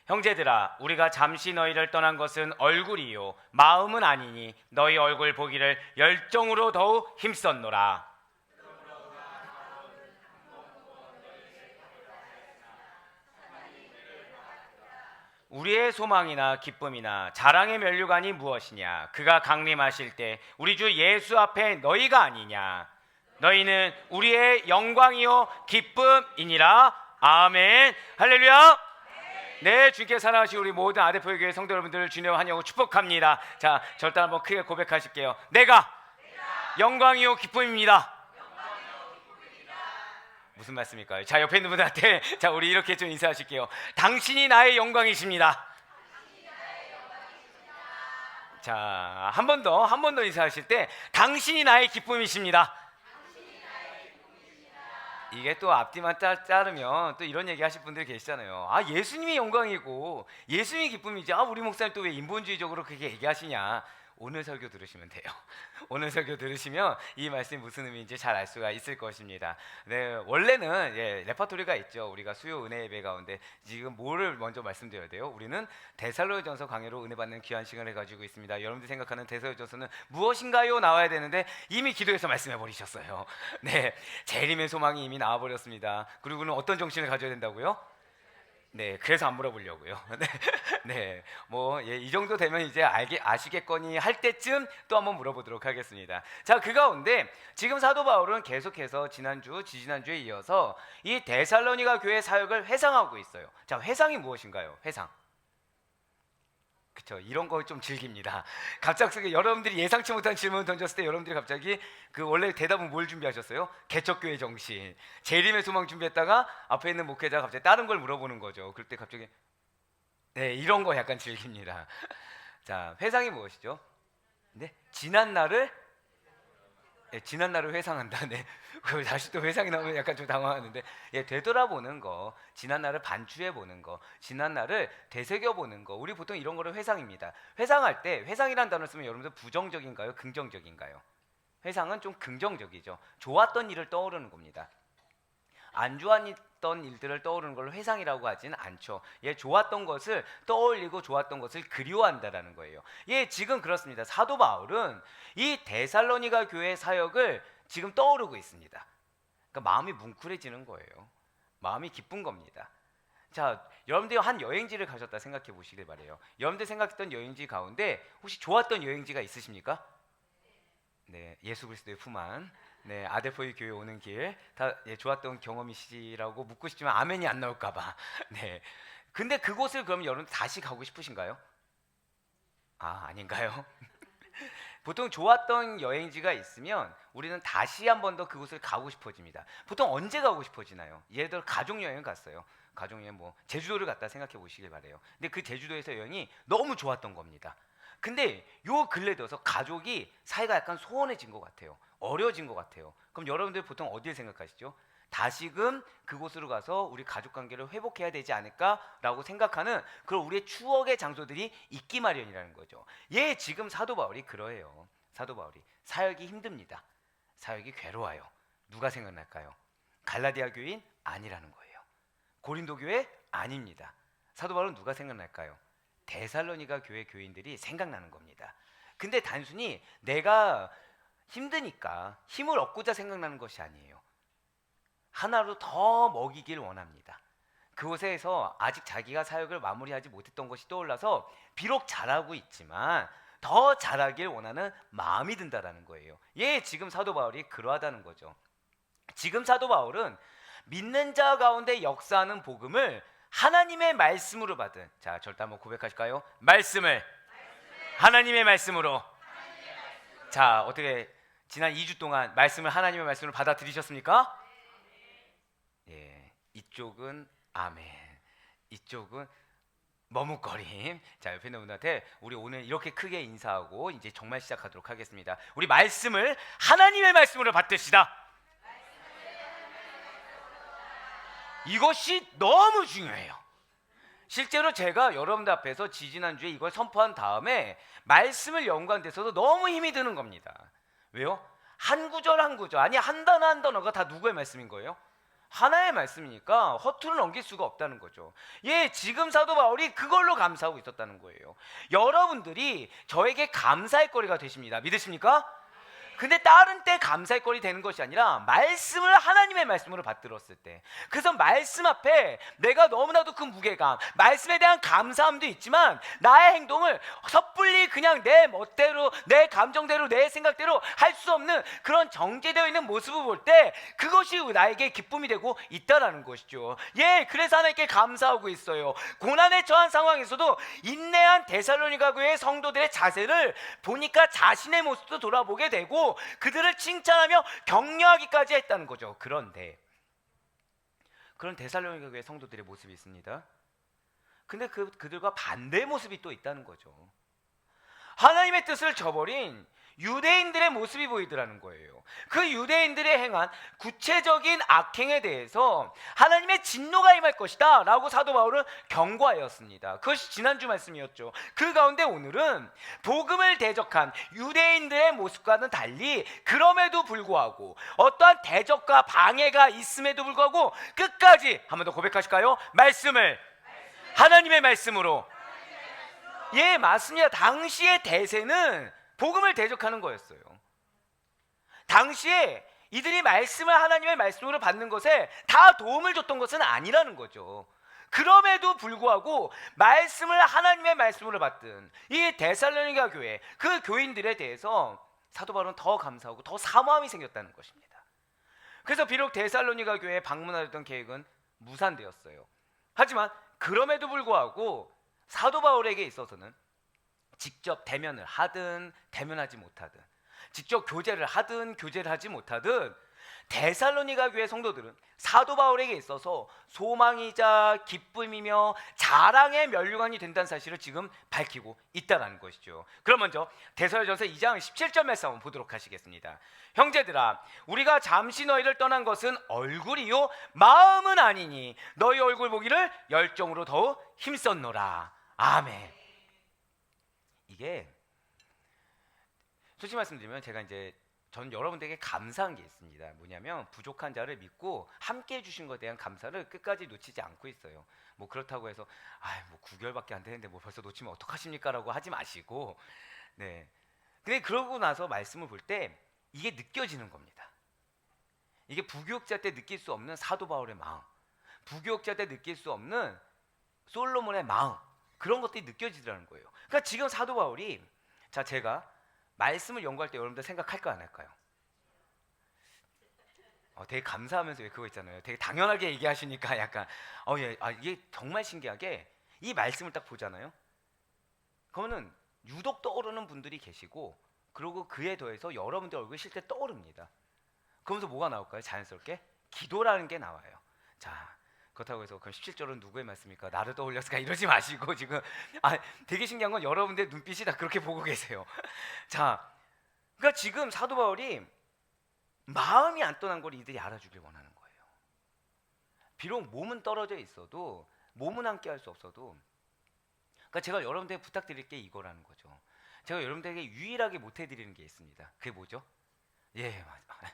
형제들아, 우리가 잠시 너희를 떠난 것은 얼굴이요 마음은 아니니 너희 얼굴 보기를 열정으로 더욱 힘썼노라. 우리의 소망이나 기쁨이나 자랑의 면류관이 무엇이냐? 그가 강림하실 때 우리 주 예수 앞에 너희가 아니냐? 너희는 우리의 영광이요 기쁨이니라. 아멘. 할렐루야. 네, 주님께 사랑하시고 우리 모든 아대포의 교회 성도 여러분들을 주님의 환영으로 축복합니다. 자, 절단 한번 크게 고백하실게요. 내가 영광이요 기쁨입니다. 무슨 말씀일까요? 자, 옆에 있는 분들한테 자, 우리 이렇게 좀 인사하실게요. 당신이 나의 영광이십니다. 자, 한 번 더 인사하실 때 당신이 나의 기쁨이십니다. 이게 또 앞뒤만 자르면 또 이런 얘기 하실 분들이 계시잖아요. 아, 예수님이 영광이고 예수님이 기쁨이지. 아, 우리 목사님 또 왜 인본주의적으로 그렇게 얘기하시냐. 오늘 설교 들으시면 돼요. 오늘 설교 들으시면 이 말씀이 무슨 의미인지 잘 알 수가 있을 것입니다. 네, 원래는 레퍼토리가 있죠. 우리가 수요 은혜 예배 가운데 지금 뭐를 먼저 말씀드려야 돼요? 우리는 데살로니가전서 강해로 은혜 받는 귀한 시간을 가지고 있습니다. 여러분들이 생각하는 데살로니가전서는 무엇인가요? 나와야 되는데 이미 기도해서 말씀해 버리셨어요. 네, 재림의 소망이 이미 나와 버렸습니다. 그리고는 어떤 정신을 가져야 된다고요? 네, 그래서 안 물어보려고요. 네, 뭐 이 정도 되면 이제 아시겠거니 할 때쯤 또 한번 물어보도록 하겠습니다. 자, 그 가운데 지금 사도 바울은 계속해서 지지난주에 이어서 이 데살로니가 교회 사역을 회상하고 있어요. 자, 회상이 무엇인가요? 회상. 그렇죠. 이런 거 좀 즐깁니다. 갑작스럽게 여러분들이 예상치 못한 질문을 던졌을 때 여러분들이 갑자기 그 원래 대답은 뭘 준비하셨어요? 개척교회 정신, 재림의 소망 준비했다가 앞에 있는 목회자가 갑자기 다른 걸 물어보는 거죠. 그럴 때 갑자기 네, 이런 거 약간 즐깁니다. 자, 회상이 무엇이죠? 네, 지난 날을 회상한다. 네, 다시 또 회상이 나오면 약간 좀 당황하는데, 되돌아보는 거, 지난 날을 반추해 보는 거, 지난 날을 되새겨 보는 거, 우리 보통 이런 거를 회상입니다. 회상할 때 회상이라는 단어를 쓰면 여러분들 부정적인가요? 긍정적인가요? 회상은 좀 긍정적이죠. 좋았던 일을 떠오르는 겁니다. 안 좋았던 일들을 떠오르는 걸 회상이라고 하지는 않죠. 좋았던 것을 떠올리고 좋았던 것을 그리워한다라는 거예요. 지금 그렇습니다. 사도 바울은 이 데살로니가 교회 사역을 지금 떠오르고 있습니다. 그러니까 마음이 뭉클해지는 거예요. 마음이 기쁜 겁니다. 자, 여러분들이 한 여행지를 가셨다 생각해 보시길 바래요. 여러분들 생각했던 여행지 가운데 혹시 좋았던 여행지가 있으십니까? 네, 예수 그리스도의 품 안. 네, 아데포이 교회 오는 길 다 좋았던 경험이시라고 묻고 싶지만 아멘이 안 나올까봐. 네, 근데 그곳을 그럼 여러분 다시 가고 싶으신가요? 아, 아닌가요? 보통 좋았던 여행지가 있으면 우리는 다시 한 번 더 그곳을 가고 싶어집니다. 보통 언제 가고 싶어지나요? 예를 들어 가족 여행 갔어요. 가족 여행 뭐 제주도를 갔다 생각해 보시길 바래요. 근데 그 제주도에서 여행이 너무 좋았던 겁니다. 근데 요 근래 들어서 가족이 사이가 약간 소원해진 것 같아요. 어려워진 것 같아요. 그럼 여러분들 보통 어디를 생각하시죠? 다시금 그곳으로 가서 우리 가족 관계를 회복해야 되지 않을까라고 생각하는 그런 우리의 추억의 장소들이 있기 마련이라는 거죠. 지금 사도 바울이 그러해요. 사도 바울이 사역이 힘듭니다. 사역이 괴로워요. 누가 생각날까요? 갈라디아 교인 아니라는 거예요. 고린도 교회 아닙니다. 사도 바울은 누가 생각날까요? 데살로니가 교회 교인들이 생각나는 겁니다. 근데 단순히 내가 힘드니까 힘을 얻고자 생각나는 것이 아니에요. 하나로 더 먹이길 원합니다. 그곳에서 아직 자기가 사역을 마무리하지 못했던 것이 떠올라서 비록 잘하고 있지만 더 잘하길 원하는 마음이 든다라는 거예요. 지금 사도 바울이 그러하다는 거죠. 지금 사도 바울은 믿는 자 가운데 역사하는 복음을 하나님의 말씀으로 받은, 자, 절대 한번 고백하실까요? 말씀을 하나님의 말씀으로. 자, 어떻게 지난 2주 동안 말씀을 하나님의 말씀으로 받아들이셨습니까? 이쪽은 아멘, 이쪽은 머뭇거림. 자, 옆에 있는 분한테 우리 오늘 이렇게 크게 인사하고 이제 정말 시작하도록 하겠습니다. 우리 말씀을 하나님의 말씀으로 받듭시다. 이것이 너무 중요해요. 실제로 제가 여러분들 앞에서 지지난주에 이걸 선포한 다음에 말씀을 연구한데서도 너무 힘이 드는 겁니다. 왜요? 한 구절 한 구절, 아니 한 단어 한 단어가 다 누구의 말씀인 거예요? 하나의 말씀이니까 허투루 넘길 수가 없다는 거죠. 예, 지금 사도 바울이 그걸로 감사하고 있었다는 거예요. 여러분들이 저에게 감사의 거리가 되십니다. 믿으십니까? 근데 다른 때 감사의 거리 되는 것이 아니라 말씀을 하나님의 말씀으로 받들었을 때, 그래서 말씀 앞에 내가 너무나도 큰 무게감, 말씀에 대한 감사함도 있지만 나의 행동을 섣불리 그냥 내 멋대로, 내 감정대로, 내 생각대로 할 수 없는 그런 정제되어 있는 모습을 볼 때 그것이 나에게 기쁨이 되고 있다라는 것이죠. 예, 그래서 하나님께 감사하고 있어요. 고난에 처한 상황에서도 인내한 데살로니가 교회의 성도들의 자세를 보니까 자신의 모습도 돌아보게 되고 그들을 칭찬하며 격려하기까지 했다는 거죠. 그런데 그런 데살로니가 교회 성도들의 모습이 있습니다. 근데 그들과 반대의 모습이 또 있다는 거죠. 하나님의 뜻을 저버린 유대인들의 모습이 보이더라는 거예요. 그 유대인들이 행한 구체적인 악행에 대해서 하나님의 진노가 임할 것이다 라고 사도 바울은 경고하였습니다. 그것이 지난주 말씀이었죠. 그 가운데 오늘은 복음을 대적한 유대인들의 모습과는 달리 그럼에도 불구하고 어떠한 대적과 방해가 있음에도 불구하고 끝까지 한 번 더 고백하실까요? 말씀을 하나님의 말씀으로. 예, 맞습니다. 당시의 대세는 복음을 대적하는 거였어요. 당시에 이들이 말씀을 하나님의 말씀으로 받는 것에 다 도움을 줬던 것은 아니라는 거죠. 그럼에도 불구하고 말씀을 하나님의 말씀으로 받든 이 데살로니가 교회, 그 교인들에 대해서 사도 바울은 더 감사하고 더 사모함이 생겼다는 것입니다. 그래서 비록 데살로니가 교회에 방문하려던 계획은 무산되었어요. 하지만 그럼에도 불구하고 사도 바울에게 있어서는 직접 대면을 하든 대면하지 못하든, 직접 교제를 하든 교제를 하지 못하든, 데살로니가 교회 성도들은 사도 바울에게 있어서 소망이자 기쁨이며 자랑의 면류관이 된다는 사실을 지금 밝히고 있다는 것이죠. 그럼 먼저 데살로니가전서 2장 17절 말씀 한번 보도록 하시겠습니다. 형제들아, 우리가 잠시 너희를 떠난 것은 얼굴이요 마음은 아니니 너희 얼굴 보기를 열정으로 더욱 힘썼노라. 아멘. 이게 솔직히 말씀드리면 제가 이제 전 여러분들에게 감사한 게 있습니다. 뭐냐면 부족한 자를 믿고 함께 해주신 것에 대한 감사를 끝까지 놓치지 않고 있어요. 뭐 그렇다고 해서 뭐 9개월밖에 안 되는데 뭐 벌써 놓치면 어떡하십니까? 라고 하지 마시고, 네. 근데 그러고 나서 말씀을 볼 때 이게 느껴지는 겁니다. 이게 부교육자 때 느낄 수 없는 사도 바울의 마음, 부교육자 때 느낄 수 없는 솔로몬의 마음, 그런 것들이 느껴지더라는 거예요. 그러니까 지금 사도 바울이, 자, 제가 말씀을 연구할 때 여러분들 생각할까요, 안 할까요? 되게 감사하면서 왜 그거 있잖아요. 되게 당연하게 얘기하시니까 약간 예, 이게 정말 신기하게 이 말씀을 딱 보잖아요. 그러면은 유독 떠오르는 분들이 계시고, 그리고 그에 더해서 여러분들 얼굴이 실제 떠오릅니다. 그러면서 뭐가 나올까요? 자연스럽게 기도라는 게 나와요. 자, 그렇다고 해서 그럼 17절은 누구의 말씀입니까? 나를 떠올렸을까? 이러지 마시고 지금 되게 신기한 건 여러분들 눈빛이 다 그렇게 보고 계세요. 자, 그러니까 지금 사도 바울이 마음이 안 떠난 걸 이들이 알아주길 원하는 거예요. 비록 몸은 떨어져 있어도, 몸은 함께 할 수 없어도, 그러니까 제가 여러분들에게 부탁드릴 게 이거라는 거죠. 제가 여러분들에게 유일하게 못 해드리는 게 있습니다. 그게 뭐죠? 예, 맞아.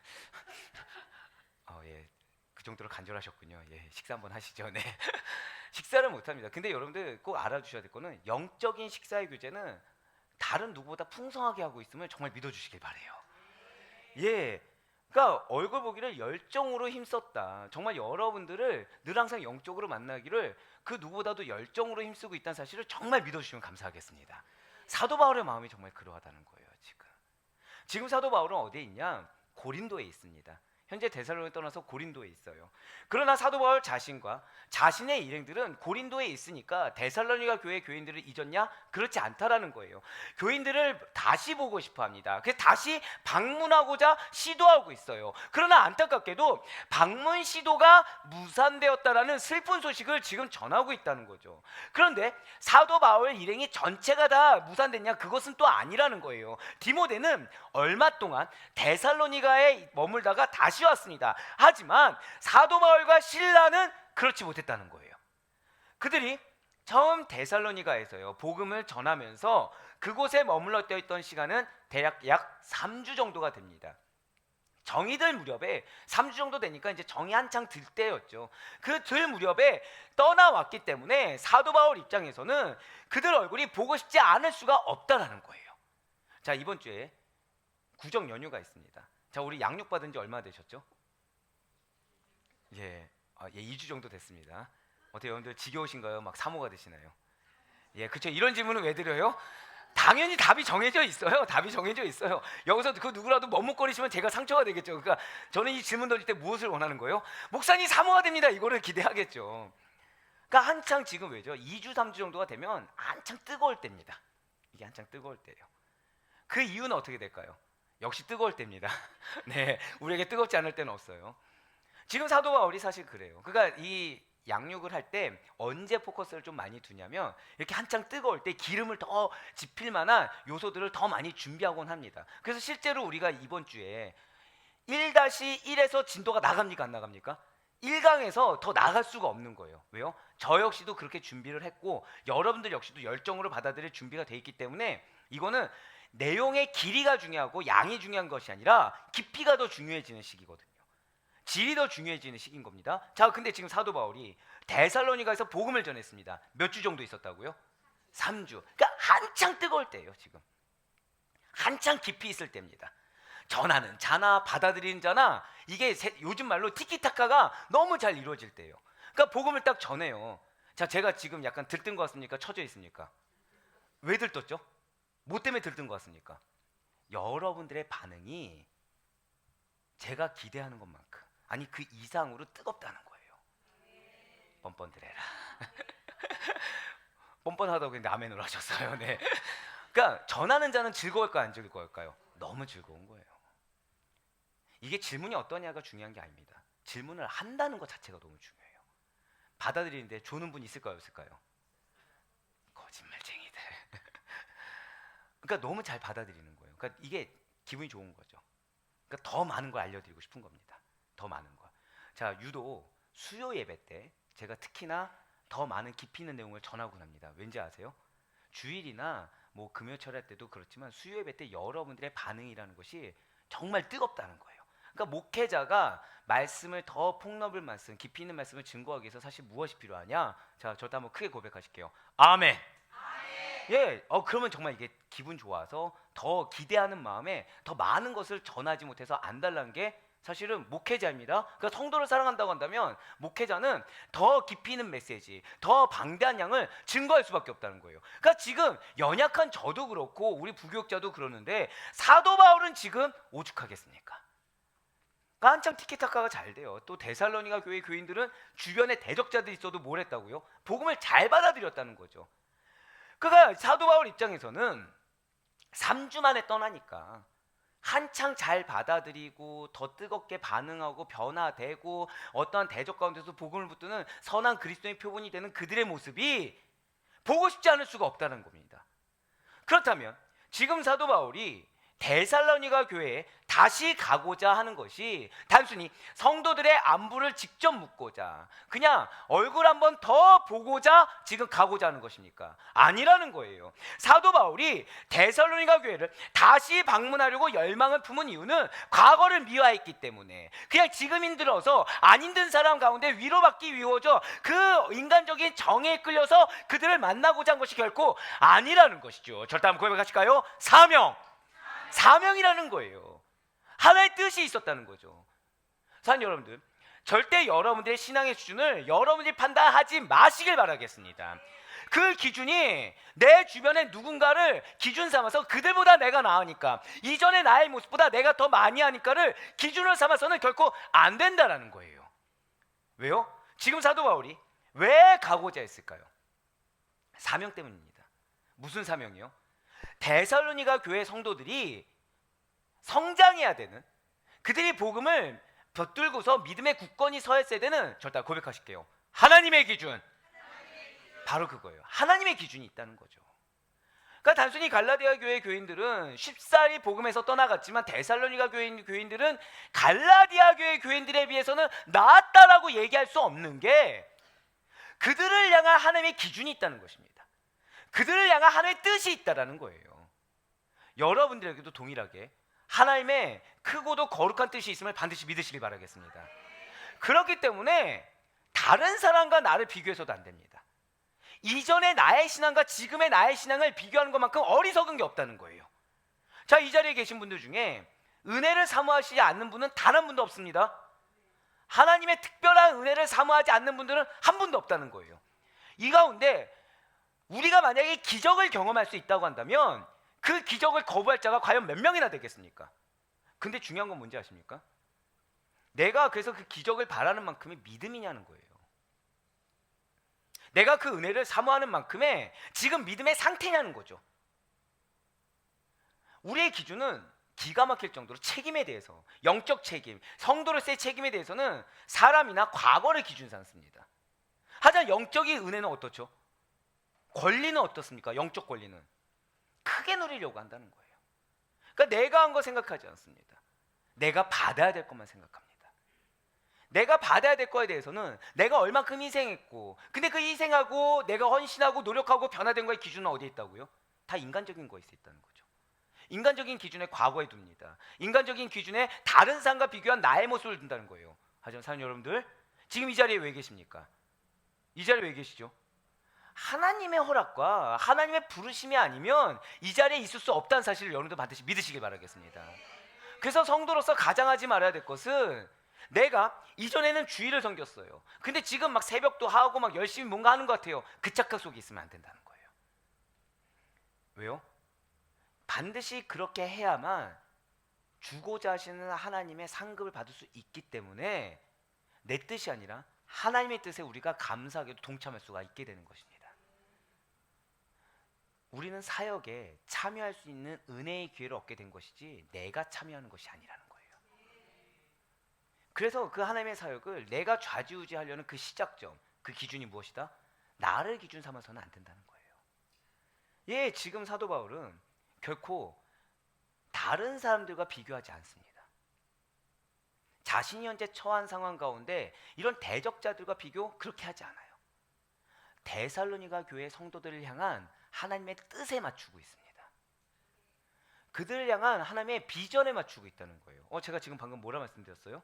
예. 그 정도로 간절하셨군요. 예, 식사 한번 하시죠. 네. 식사를 못 합니다. 근데 여러분들 꼭 알아주셔야 될 거는 영적인 식사의 교제는 다른 누구보다 풍성하게 하고 있음을 정말 믿어주시길 바래요. 예. 그러니까 얼굴 보기를 열정으로 힘썼다. 정말 여러분들을 늘 항상 영적으로 만나기를 그 누구보다도 열정으로 힘쓰고 있다는 사실을 정말 믿어주시면 감사하겠습니다. 사도 바울의 마음이 정말 그러하다는 거예요. 지금 사도 바울은 어디에 있냐? 고린도에 있습니다. 현재 데살로니가를 떠나서 고린도에 있어요. 그러나 사도 바울 자신과 자신의 일행들은 고린도에 있으니까 데살로니가 교회 교인들을 잊었냐? 그렇지 않다라는 거예요. 교인들을 다시 보고 싶어 합니다. 그래서 다시 방문하고자 시도하고 있어요. 그러나 안타깝게도 방문 시도가 무산되었다라는 슬픈 소식을 지금 전하고 있다는 거죠. 그런데 사도 바울 일행이 전체가 다 무산됐냐? 그것은 또 아니라는 거예요. 디모데는 얼마 동안 데살로니가에 머물다가 다시 왔습니다. 하지만 사도 바울과 실라는 그렇지 못했다는 거예요. 그들이 처음 데살로니가에서요 복음을 전하면서 그곳에 머물렀던 시간은 대략 약 3주 정도가 됩니다. 정이 들 무렵에 3주 정도 되니까 이제 정이 한창 들 때였죠. 그 들 무렵에 떠나왔기 때문에 사도 바울 입장에서는 그들 얼굴이 보고 싶지 않을 수가 없다라는 거예요. 자, 이번 주에 구정 연휴가 있습니다. 자, 우리 양육 받은 지 얼마 되셨죠? 예, 2주 정도 됐습니다. 어떻게 여러분들 지겨우신가요? 막 사모가 되시나요? 예, 그렇죠. 이런 질문은 왜 드려요? 당연히 답이 정해져 있어요. 답이 정해져 있어요. 여기서 그 누구라도 머뭇거리시면 제가 상처가 되겠죠. 그러니까 저는 이 질문 던질 때 무엇을 원하는 거예요? 목사님 사모가 됩니다. 이거를 기대하겠죠. 그러니까 한창 지금 왜죠? 2주 3주 정도가 되면 한창 뜨거울 때입니다. 이게 한창 뜨거울 때예요. 그 이유는 어떻게 될까요? 역시 뜨거울 때입니다. 네, 우리에게 뜨겁지 않을 때는 없어요. 지금 사도 바울이 사실 그래요. 그러니까 이 양육을 할 때 언제 포커스를 좀 많이 두냐면 이렇게 한창 뜨거울 때 기름을 더 지필 만한 요소들을 더 많이 준비하곤 합니다. 그래서 실제로 우리가 이번 주에 1-1에서 진도가 나갑니까 안 나갑니까? 1강에서 더 나갈 수가 없는 거예요. 왜요? 저 역시도 그렇게 준비를 했고 여러분들 역시도 열정으로 받아들일 준비가 돼 있기 때문에 이거는 내용의 길이가 중요하고 양이 중요한 것이 아니라 깊이가 더 중요해지는 시기거든요. 질이 더 중요해지는 시기인 겁니다. 자, 근데 지금 사도 바울이 데살로니가에서 복음을 전했습니다. 몇 주 정도 있었다고요? 3주. 그러니까 한창 뜨거울 때예요. 지금 한창 깊이 있을 때입니다. 전하는 자나 받아들이는 자나 이게 요즘 말로 티키타카가 너무 잘 이루어질 때예요. 그러니까 복음을 딱 전해요. 자, 제가 지금 약간 들뜬 것 같습니까? 처져 있습니까? 왜 들떴죠? 뭐 때문에 들뜬 것 같습니까? 여러분들의 반응이 제가 기대하는 것만큼 아니 그 이상으로 뜨겁다는 거예요. 뻔뻔드레라. 뻔뻔하다고 했는데 아멘으로 하셨어요. 네. 그러니까 전하는 자는 즐거울까요, 안 즐거울까요? 너무 즐거운 거예요. 이게 질문이 어떠냐가 중요한 게 아닙니다. 질문을 한다는 것 자체가 너무 중요해요. 받아들이는데 조는 분 있을까요, 없을까요? 거짓말쟁이들. 그러니까 너무 잘 받아들이는 거예요. 그러니까 이게 기분이 좋은 거죠. 그러니까 더 많은 걸 알려드리고 싶은 겁니다. 더 많은 걸. 자, 유독 수요 예배 때 제가 특히나 더 많은 깊이 있는 내용을 전하곤 합니다. 왠지 아세요? 주일이나 뭐 금요철 할 때도 그렇지만 수요 예배 때 여러분들의 반응이라는 것이 정말 뜨겁다는 거예요. 그러니까 목회자가 말씀을 더 폭넓은 말씀, 깊이 있는 말씀을 증거하기 위해서 사실 무엇이 필요하냐? 자, 저도 한번 크게 고백하실게요. 아멘. 예, 그러면 정말 이게 기분 좋아서 더 기대하는 마음에 더 많은 것을 전하지 못해서 안달난 게 사실은 목회자입니다. 그러니까 성도를 사랑한다고 한다면 목회자는 더 깊이 있는 메시지, 더 방대한 양을 증거할 수밖에 없다는 거예요. 그러니까 지금 연약한 저도 그렇고 우리 부교육자도 그러는데 사도 바울은 지금 오죽하겠습니까? 그러니까 한참 티키타카가 잘 돼요. 또 데살로니가 교회 교인들은 주변에 대적자들이 있어도 뭘 했다고요? 복음을 잘 받아들였다는 거죠. 그러니까 사도 바울 입장에서는 3주 만에 떠나니까 한창 잘 받아들이고 더 뜨겁게 반응하고 변화되고 어떠한 대적 가운데서 복음을 붙드는 선한 그리스도의 표본이 되는 그들의 모습이 보고 싶지 않을 수가 없다는 겁니다. 그렇다면 지금 사도 바울이 데살로니가 교회에 다시 가고자 하는 것이 단순히 성도들의 안부를 직접 묻고자 그냥 얼굴 한번 더 보고자 지금 가고자 하는 것입니까? 아니라는 거예요. 사도 바울이 데살로니가 교회를 다시 방문하려고 열망을 품은 이유는 과거를 미화했기 때문에 그냥 지금 힘들어서 안 힘든 사람 가운데 위로받기 위해서 그 인간적인 정에 끌려서 그들을 만나고자 한 것이 결코 아니라는 것이죠. 절대 한번 고백하실까요? 사명이라는 거예요. 하나의 뜻이 있었다는 거죠. 사랑하는 여러분들, 절대 여러분들의 신앙의 수준을 여러분들이 판단하지 마시길 바라겠습니다. 그 기준이 내 주변에 누군가를 기준 삼아서 그들보다 내가 나으니까 이전의 나의 모습보다 내가 더 많이 하니까를 기준으로 삼아서는 결코 안 된다는 거예요. 왜요? 지금 사도 바울이 왜 가고자 했을까요? 사명 때문입니다. 무슨 사명이요? 데살로니가 교회 성도들이 성장해야 되는 그들이 복음을 붙들고서 믿음의 굳건히 서 있어야 되는 절대 고백하실게요. 하나님의 기준. 바로 그거예요. 하나님의 기준이 있다는 거죠. 그러니까 단순히 갈라디아 교회 교인들은 쉽사리 복음에서 떠나갔지만 데살로니가 교인들은 갈라디아 교회 교인들에 비해서는 나았다라고 얘기할 수 없는 게 그들을 향한 하나님의 기준이 있다는 것입니다. 그들을 향한 하나님의 뜻이 있다라는 거예요. 여러분들에게도 동일하게 하나님의 크고도 거룩한 뜻이 있음을 반드시 믿으시길 바라겠습니다. 그렇기 때문에 다른 사람과 나를 비교해서도 안 됩니다. 이전의 나의 신앙과 지금의 나의 신앙을 비교하는 것만큼 어리석은 게 없다는 거예요. 자, 이 자리에 계신 분들 중에 은혜를 사모하시지 않는 분은 단 한 분도 없습니다. 하나님의 특별한 은혜를 사모하지 않는 분들은 한 분도 없다는 거예요. 이 가운데 우리가 만약에 기적을 경험할 수 있다고 한다면 그 기적을 거부할 자가 과연 몇 명이나 되겠습니까? 근데 중요한 건 뭔지 아십니까? 내가 그래서 그 기적을 바라는 만큼의 믿음이냐는 거예요. 내가 그 은혜를 사모하는 만큼의 지금 믿음의 상태냐는 거죠. 우리의 기준은 기가 막힐 정도로 책임에 대해서, 영적 책임, 성도로서의 책임에 대해서는 사람이나 과거를 기준 삼습니다. 하지만 영적인 은혜는 어떻죠? 권리는 어떻습니까? 영적 권리는 크게 누리려고 한다는 거예요. 그러니까 내가 한 거 생각하지 않습니다. 내가 받아야 될 것만 생각합니다. 내가 받아야 될 거에 대해서는 내가 얼마큼 희생했고, 근데 그 희생하고 내가 헌신하고 노력하고 변화된 거의 기준은 어디에 있다고요? 다 인간적인 거에 있다는 거죠. 인간적인 기준에 과거에 둡니다. 인간적인 기준에 다른 사람과 비교한 나의 모습을 둔다는 거예요. 하지만 사랑하는 여러분들, 지금 이 자리에 왜 계십니까? 이 자리에 왜 계시죠? 하나님의 허락과 하나님의 부르심이 아니면 이 자리에 있을 수 없다는 사실을 여러분들 반드시 믿으시길 바라겠습니다. 그래서 성도로서 가장 하지 말아야 될 것은, 내가 이전에는 주일을 섬겼어요. 근데 지금 막 새벽도 하고 막 열심히 뭔가 하는 것 같아요. 그 착각 속에 있으면 안 된다는 거예요. 왜요? 반드시 그렇게 해야만 주고자 하시는 하나님의 상급을 받을 수 있기 때문에 내 뜻이 아니라 하나님의 뜻에 우리가 감사하게도 동참할 수가 있게 되는 것입니다. 우리는 사역에 참여할 수 있는 은혜의 기회를 얻게 된 것이지 내가 참여하는 것이 아니라는 거예요. 그래서 그 하나님의 사역을 내가 좌지우지하려는 그 시작점, 그 기준이 무엇이다? 나를 기준 삼아서는 안 된다는 거예요. 예, 지금 사도 바울은 결코 다른 사람들과 비교하지 않습니다. 자신이 현재 처한 상황 가운데 이런 대적자들과 비교 그렇게 하지 않아요. 데살로니가 교회 성도들을 향한 하나님의 뜻에 맞추고 있습니다. 그들을 향한 하나님의 비전에 맞추고 있다는 거예요. 제가 지금 방금 뭐라 말씀드렸어요?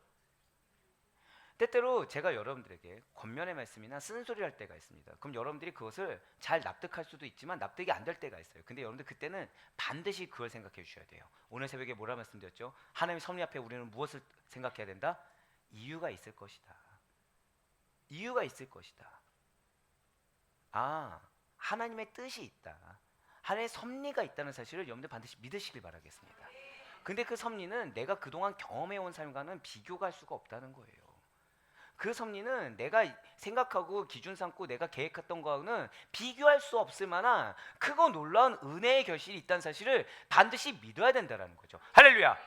때때로 제가 여러분들에게 권면의 말씀이나 쓴소리를 할 때가 있습니다. 그럼 여러분들이 그것을 잘 납득할 수도 있지만 납득이 안 될 때가 있어요. 근데 여러분들 그때는 반드시 그걸 생각해 주셔야 돼요. 오늘 새벽에 뭐라 말씀드렸죠? 하나님의 섭리 앞에 우리는 무엇을 생각해야 된다? 이유가 있을 것이다. 이유가 있을 것이다. 아, 하나님의 뜻이 있다. 하나님의 섭리가 있다는 사실을 여러분들 반드시 믿으시길 바라겠습니다. 근데 그 섭리는 내가 그동안 경험해온 삶과는 비교가 할 수가 없다는 거예요. 그 섭리는 내가 생각하고 기준 삼고 내가 계획했던 거하고는 비교할 수 없을 만한 크고 놀라운 은혜의 결실이 있다는 사실을 반드시 믿어야 된다는 거죠. 할렐루야.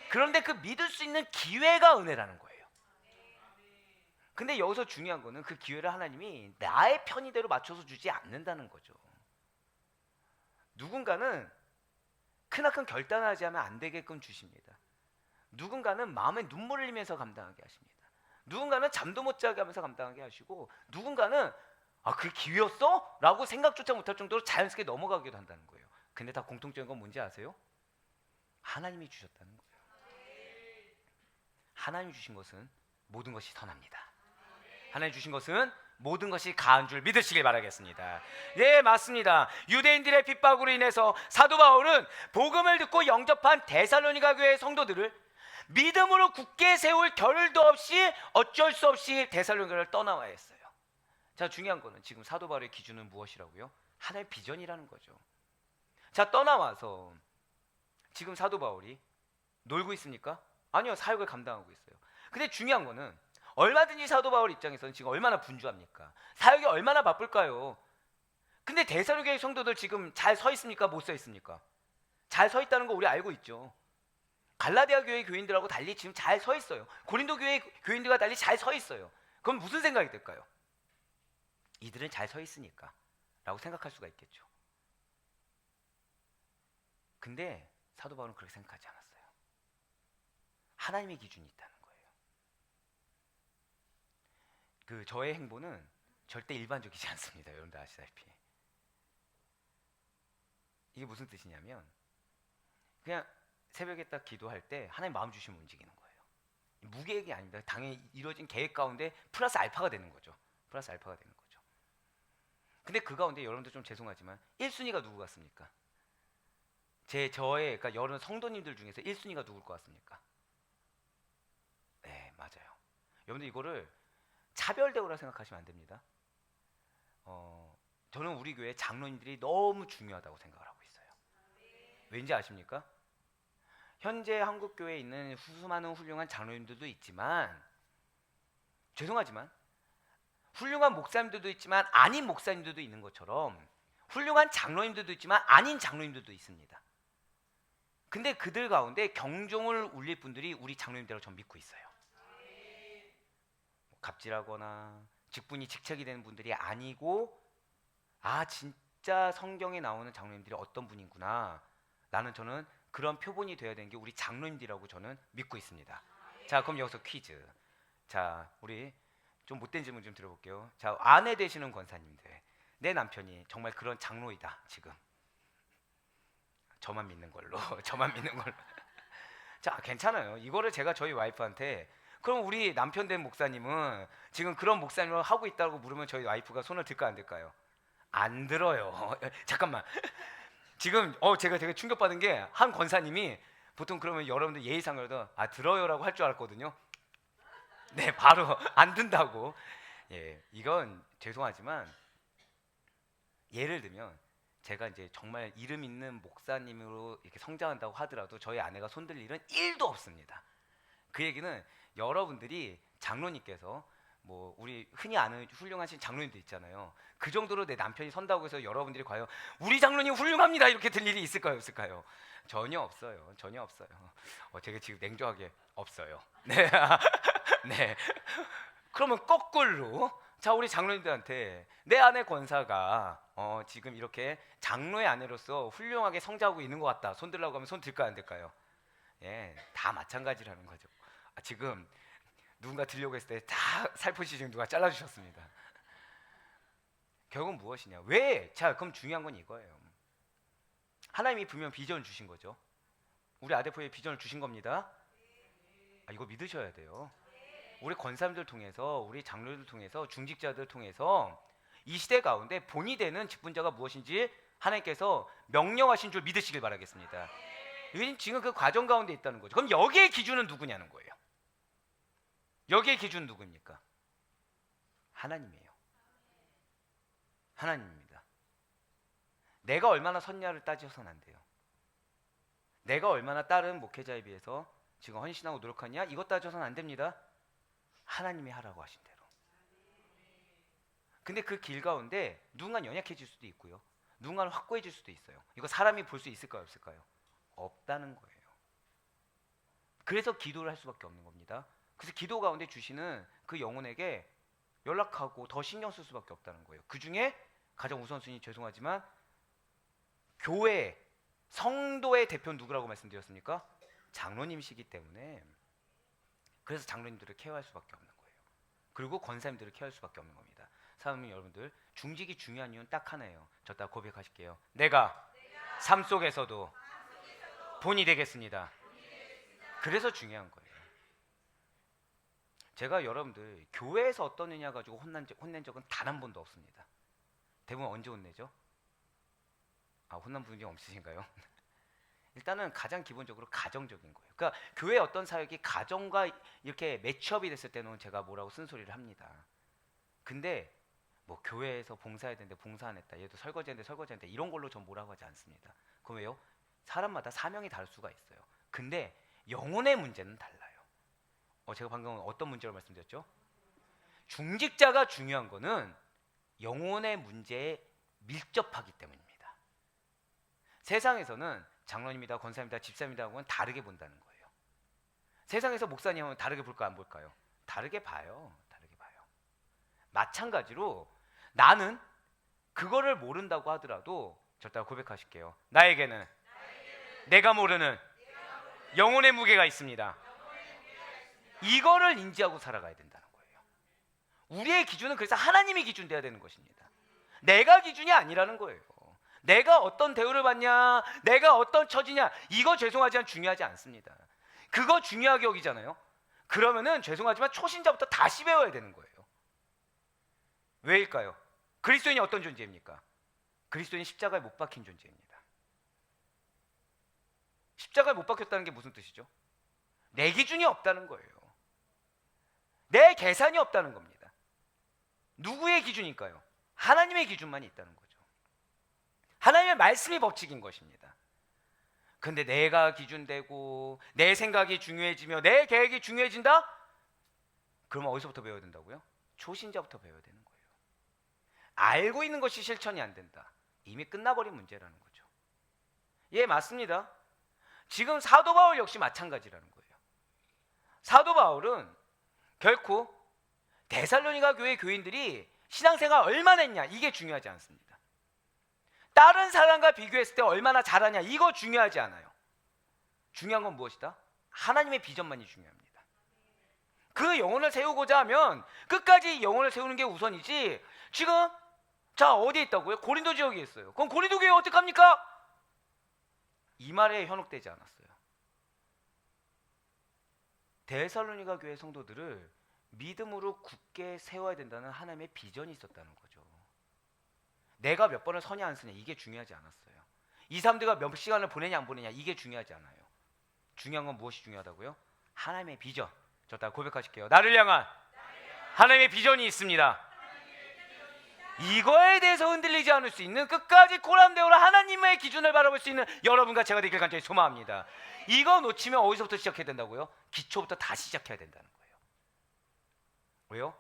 그런데 그 믿을 수 있는 기회가 은혜라는 거예요. 근데 여기서 중요한 거는 그 기회를 하나님이 나의 편의대로 맞춰서 주지 않는다는 거죠. 누군가는 크나큰 결단을 하지 않으면 안 되게끔 주십니다. 누군가는 마음에 눈물을 흘리면서 감당하게 하십니다. 누군가는 잠도 못 자게 하면서 감당하게 하시고, 누군가는 그게 기회였어? 라고 생각조차 못할 정도로 자연스럽게 넘어가기도 한다는 거예요. 근데 다 공통적인 건 뭔지 아세요? 하나님이 주셨다는 거예요. 하나님이 주신 것은 모든 것이 선합니다. 하나님이 주신 것은 모든 것이 가한 줄 믿으시길 바라겠습니다. 네, 맞습니다. 유대인들의 핍박으로 인해서 사도 바울은 복음을 듣고 영접한 데살로니가 교회의 성도들을 믿음으로 굳게 세울 겨를도 없이 어쩔 수 없이 데살로니가를 떠나와야 했어요. 자, 중요한 거는 지금 사도 바울의 기준은 무엇이라고요? 하나의 비전이라는 거죠. 자, 떠나와서 지금 사도 바울이 놀고 있습니까? 아니요, 사역을 감당하고 있어요. 근데 중요한 거는 얼마든지 사도 바울 입장에서는 지금 얼마나 분주합니까? 사역이 얼마나 바쁠까요? 근데 데살로니가의 성도들 지금 잘 서 있습니까? 못 서 있습니까? 잘 서 있다는 거 우리 알고 있죠. 갈라디아 교회 교인들하고 달리 지금 잘 서 있어요. 고린도 교회 교인들과 달리 잘 서 있어요. 그럼 무슨 생각이 들까요? 이들은 잘 서 있으니까 라고 생각할 수가 있겠죠. 근데 사도 바울은 그렇게 생각하지 않았어요. 하나님의 기준이 있다는 거예요. 저의 행보는 절대 일반적이지 않습니다. 여러분들 아시다시피. 이게 무슨 뜻이냐면, 그냥 새벽에 딱 기도할 때 하나님 마음 주시면 움직이는 거예요. 무계획이 아닙니다. 당연히 이루어진 계획 가운데 플러스 알파가 되는 거죠. 플러스 알파가 되는 거죠. 근데 그 가운데 여러분들 좀 죄송하지만 1순위가 누구 같습니까? 그러니까 여러 성도님들 중에서 1순위가 누굴 것 같습니까? 네, 맞아요. 여러분들 이거를 차별대우라 생각하시면 안 됩니다. 저는 우리 교회 장로님들이 너무 중요하다고 생각을 하고 있어요. 왠지 아십니까? 현재 한국 교회에 있는 수많은 훌륭한 장로님들도 있지만, 죄송하지만 훌륭한 목사님들도 있지만 아닌 목사님들도 있는 것처럼 훌륭한 장로님들도 있지만 아닌 장로님들도 있습니다. 근데 그들 가운데 경종을 울릴 분들이 우리 장로님들이라고 전 믿고 있어요. 갑질하거나 직분이 직책이 되는 분들이 아니고, 아 진짜 성경에 나오는 장로님들이 어떤 분이구나, 저는 그런 표본이 되어야 되는 게 우리 장로님들이라고 저는 믿고 있습니다. 자, 그럼 여기서 퀴즈. 자, 우리 좀 못된 질문 좀 드려볼게요. 자, 아내 되시는 권사님들, 내 남편이 정말 그런 장로이다, 지금 저만 믿는 걸로 저만 믿는 걸로. 자, 괜찮아요. 이거를 제가 저희 와이프한테, 그럼 우리 남편 된 목사님은 지금 그런 목사님을 하고 있다고 물으면 저희 와이프가 손을 들까 안 들까요? 안 들어요. 잠깐만. 지금 제가 되게 충격받은 게, 한 권사님이 보통 그러면 여러분들 예의상으로도 들어요라고 할 줄 알았거든요. 네, 바로 안 든다고. 예, 이건 죄송하지만 예를 들면 제가 이제 정말 이름 있는 목사님으로 이렇게 성장한다고 하더라도 저희 아내가 손들 일은 1도 없습니다. 그 얘기는 여러분들이 장로님께서 뭐 우리 흔히 아는 훌륭하신 장로님들 있잖아요. 그 정도로 내 남편이 선다고 해서 여러분들이 과연 우리 장로님 훌륭합니다 이렇게 들 일이 있을까요, 없을까요? 전혀 없어요. 전혀 없어요. 제가 지금 냉정하게 없어요. 네. 네. 그러면 거꾸로, 자, 우리 장로님들한테 내 아내 권사가 지금 이렇게 장로의 아내로서 훌륭하게 성장하고 있는 것 같다, 손 들라고 하면 손 들까요, 안 들까요? 예, 다 마찬가지라는 거죠. 지금 누군가 들려고 했을 때 다 살포시 지금 누가 잘라주셨습니다. 결국은 무엇이냐? 왜? 자, 그럼 중요한 건 이거예요. 하나님이 분명 비전을 주신 거죠. 우리 아데포에 비전을 주신 겁니다. 이거 믿으셔야 돼요. 우리 권사님들 통해서, 우리 장로들 통해서, 중직자들 통해서 이 시대 가운데 본이 되는 직분자가 무엇인지 하나님께서 명령하신 줄 믿으시길 바라겠습니다. 지금 그 과정 가운데 있다는 거죠. 그럼 여기의 기준은 누구냐는 거예요. 여기의 기준은 누구입니까? 하나님이에요. 하나님입니다. 내가 얼마나 섰냐를 따져서는 안 돼요. 내가 얼마나 다른 목회자에 비해서 지금 헌신하고 노력하냐, 이것 따져서는 안 됩니다. 하나님이 하라고 하신 대로. 근데 그 길 가운데 누군가는 연약해질 수도 있고요, 누군가는 확고해질 수도 있어요. 이거 사람이 볼 수 있을까요, 없을까요? 없다는 거예요. 그래서 기도를 할 수밖에 없는 겁니다. 그래서 기도 가운데 주시는 그 영혼에게 연락하고 더 신경 쓸 수밖에 없다는 거예요. 그 중에 가장 우선순위, 죄송하지만 교회, 성도의 대표는 누구라고 말씀드렸습니까? 장로님이시기 때문에, 그래서 장로님들을 케어할 수밖에 없는 거예요. 그리고 권사님들을 케어할 수밖에 없는 겁니다. 사모님 여러분들, 중직이 중요한 이유는 딱 하나예요. 저 딱 고백하실게요. 내가 삶 속에서도 본이 되겠습니다. 그래서 중요한 거예요. 제가 여러분들 교회에서 어떤 의냐 가지고 혼낸 적은 단 한 번도 없습니다. 대부분 언제 혼내죠? 혼난 분이 없으신가요? 일단은 가장 기본적으로 가정적인 거예요. 그러니까 교회 어떤 사역이 가정과 이렇게 매치업이 됐을 때는 제가 뭐라고 쓴소리를 합니다. 근데 뭐 교회에서 봉사해야 되는데 봉사 안 했다, 얘도 설거지했는데 설거지 안 했다, 이런 걸로 전 뭐라고 하지 않습니다. 그럼 왜요? 사람마다 사명이 다를 수가 있어요. 근데 영혼의 문제는 달라요. 제가 방금 어떤 문제로 말씀드렸죠? 중직자가 중요한 거는 영혼의 문제에 밀접하기 때문입니다. 세상에서는 장로님이다, 권사님이다, 집사님이다 하고는 다르게 본다는 거예요. 세상에서 목사님 하면 다르게 볼까 안 볼까요? 다르게 봐요. 다르게 봐요. 마찬가지로 나는 그거를 모른다고 하더라도 저따가 고백하실게요. 나에게는 내가 모르는 영혼의 무게가 있습니다. 이거를 인지하고 살아가야 된다는 거예요. 우리의 기준은 그래서 하나님이 기준 돼야 되는 것입니다. 내가 기준이 아니라는 거예요. 내가 어떤 대우를 받냐, 내가 어떤 처지냐, 이거 죄송하지만 중요하지 않습니다. 그거 중요하게 여기잖아요. 그러면은 죄송하지만 초신자부터 다시 배워야 되는 거예요. 왜일까요? 그리스도인이 어떤 존재입니까? 그리스도인이 십자가에 못 박힌 존재입니다. 십자가에 못 박혔다는 게 무슨 뜻이죠? 내 기준이 없다는 거예요. 내 계산이 없다는 겁니다. 누구의 기준일까요? 하나님의 기준만 있다는 거죠. 하나님의 말씀이 법칙인 것입니다. 근데 내가 기준되고 내 생각이 중요해지며 내 계획이 중요해진다? 그러면 어디서부터 배워야 된다고요? 초신자부터 배워야 되는 거예요. 알고 있는 것이 실천이 안 된다. 이미 끝나버린 문제라는 거죠. 예, 맞습니다. 지금 사도 바울 역시 마찬가지라는 거예요. 사도 바울은 결코 데살로니가 교회 교인들이 신앙생활 얼마나 했냐 이게 중요하지 않습니다. 다른 사람과 비교했을 때 얼마나 잘하냐 이거 중요하지 않아요. 중요한 건 무엇이다? 하나님의 비전만이 중요합니다. 그 영혼을 세우고자 하면 끝까지 영혼을 세우는 게 우선이지. 지금 자 어디에 있다고요? 고린도 지역에 있어요. 그럼 고린도 교회 어떡합니까? 이 말에 현혹되지 않았어요. 데살로니가 교회 성도들을 믿음으로 굳게 세워야 된다는 하나님의 비전이 있었다는 거죠. 내가 몇 번을 서냐 안 서냐 이게 중요하지 않았어요. 이 사람들과 몇 시간을 보내냐 안 보내냐 이게 중요하지 않아요. 중요한 건 무엇이 중요하다고요? 하나님의 비전. 저 다 고백하실게요. 나를 향한 하나님의 비전이 있습니다. 이거에 대해서 흔들리지 않을 수 있는 끝까지 고람되어라 하나님의 기준을 바라볼 수 있는 여러분과 제가 되길 간절히 소망합니다. 이거 놓치면 어디서부터 시작해야 된다고요? 기초부터 다시 시작해야 된다는 거예요. 왜요?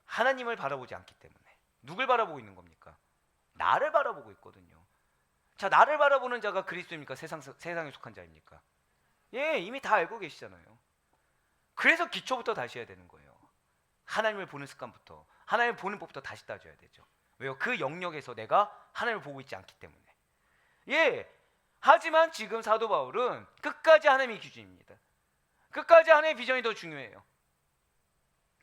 하나님을 바라보지 않기 때문에. 누굴 바라보고 있는 겁니까? 나를 바라보고 있거든요. 자, 나를 바라보는 자가 그리스도입니까? 세상에 속한 자입니까? 예, 이미 다 알고 계시잖아요. 그래서 기초부터 다시 해야 되는 거예요. 하나님을 보는 습관부터, 하나님을 보는 법부터 다시 따져야 되죠. 왜요? 그 영역에서 내가 하나님을 보고 있지 않기 때문에. 예, 하지만 지금 사도 바울은 끝까지 하나님의 기준입니다. 끝까지 하나님의 비전이 더 중요해요.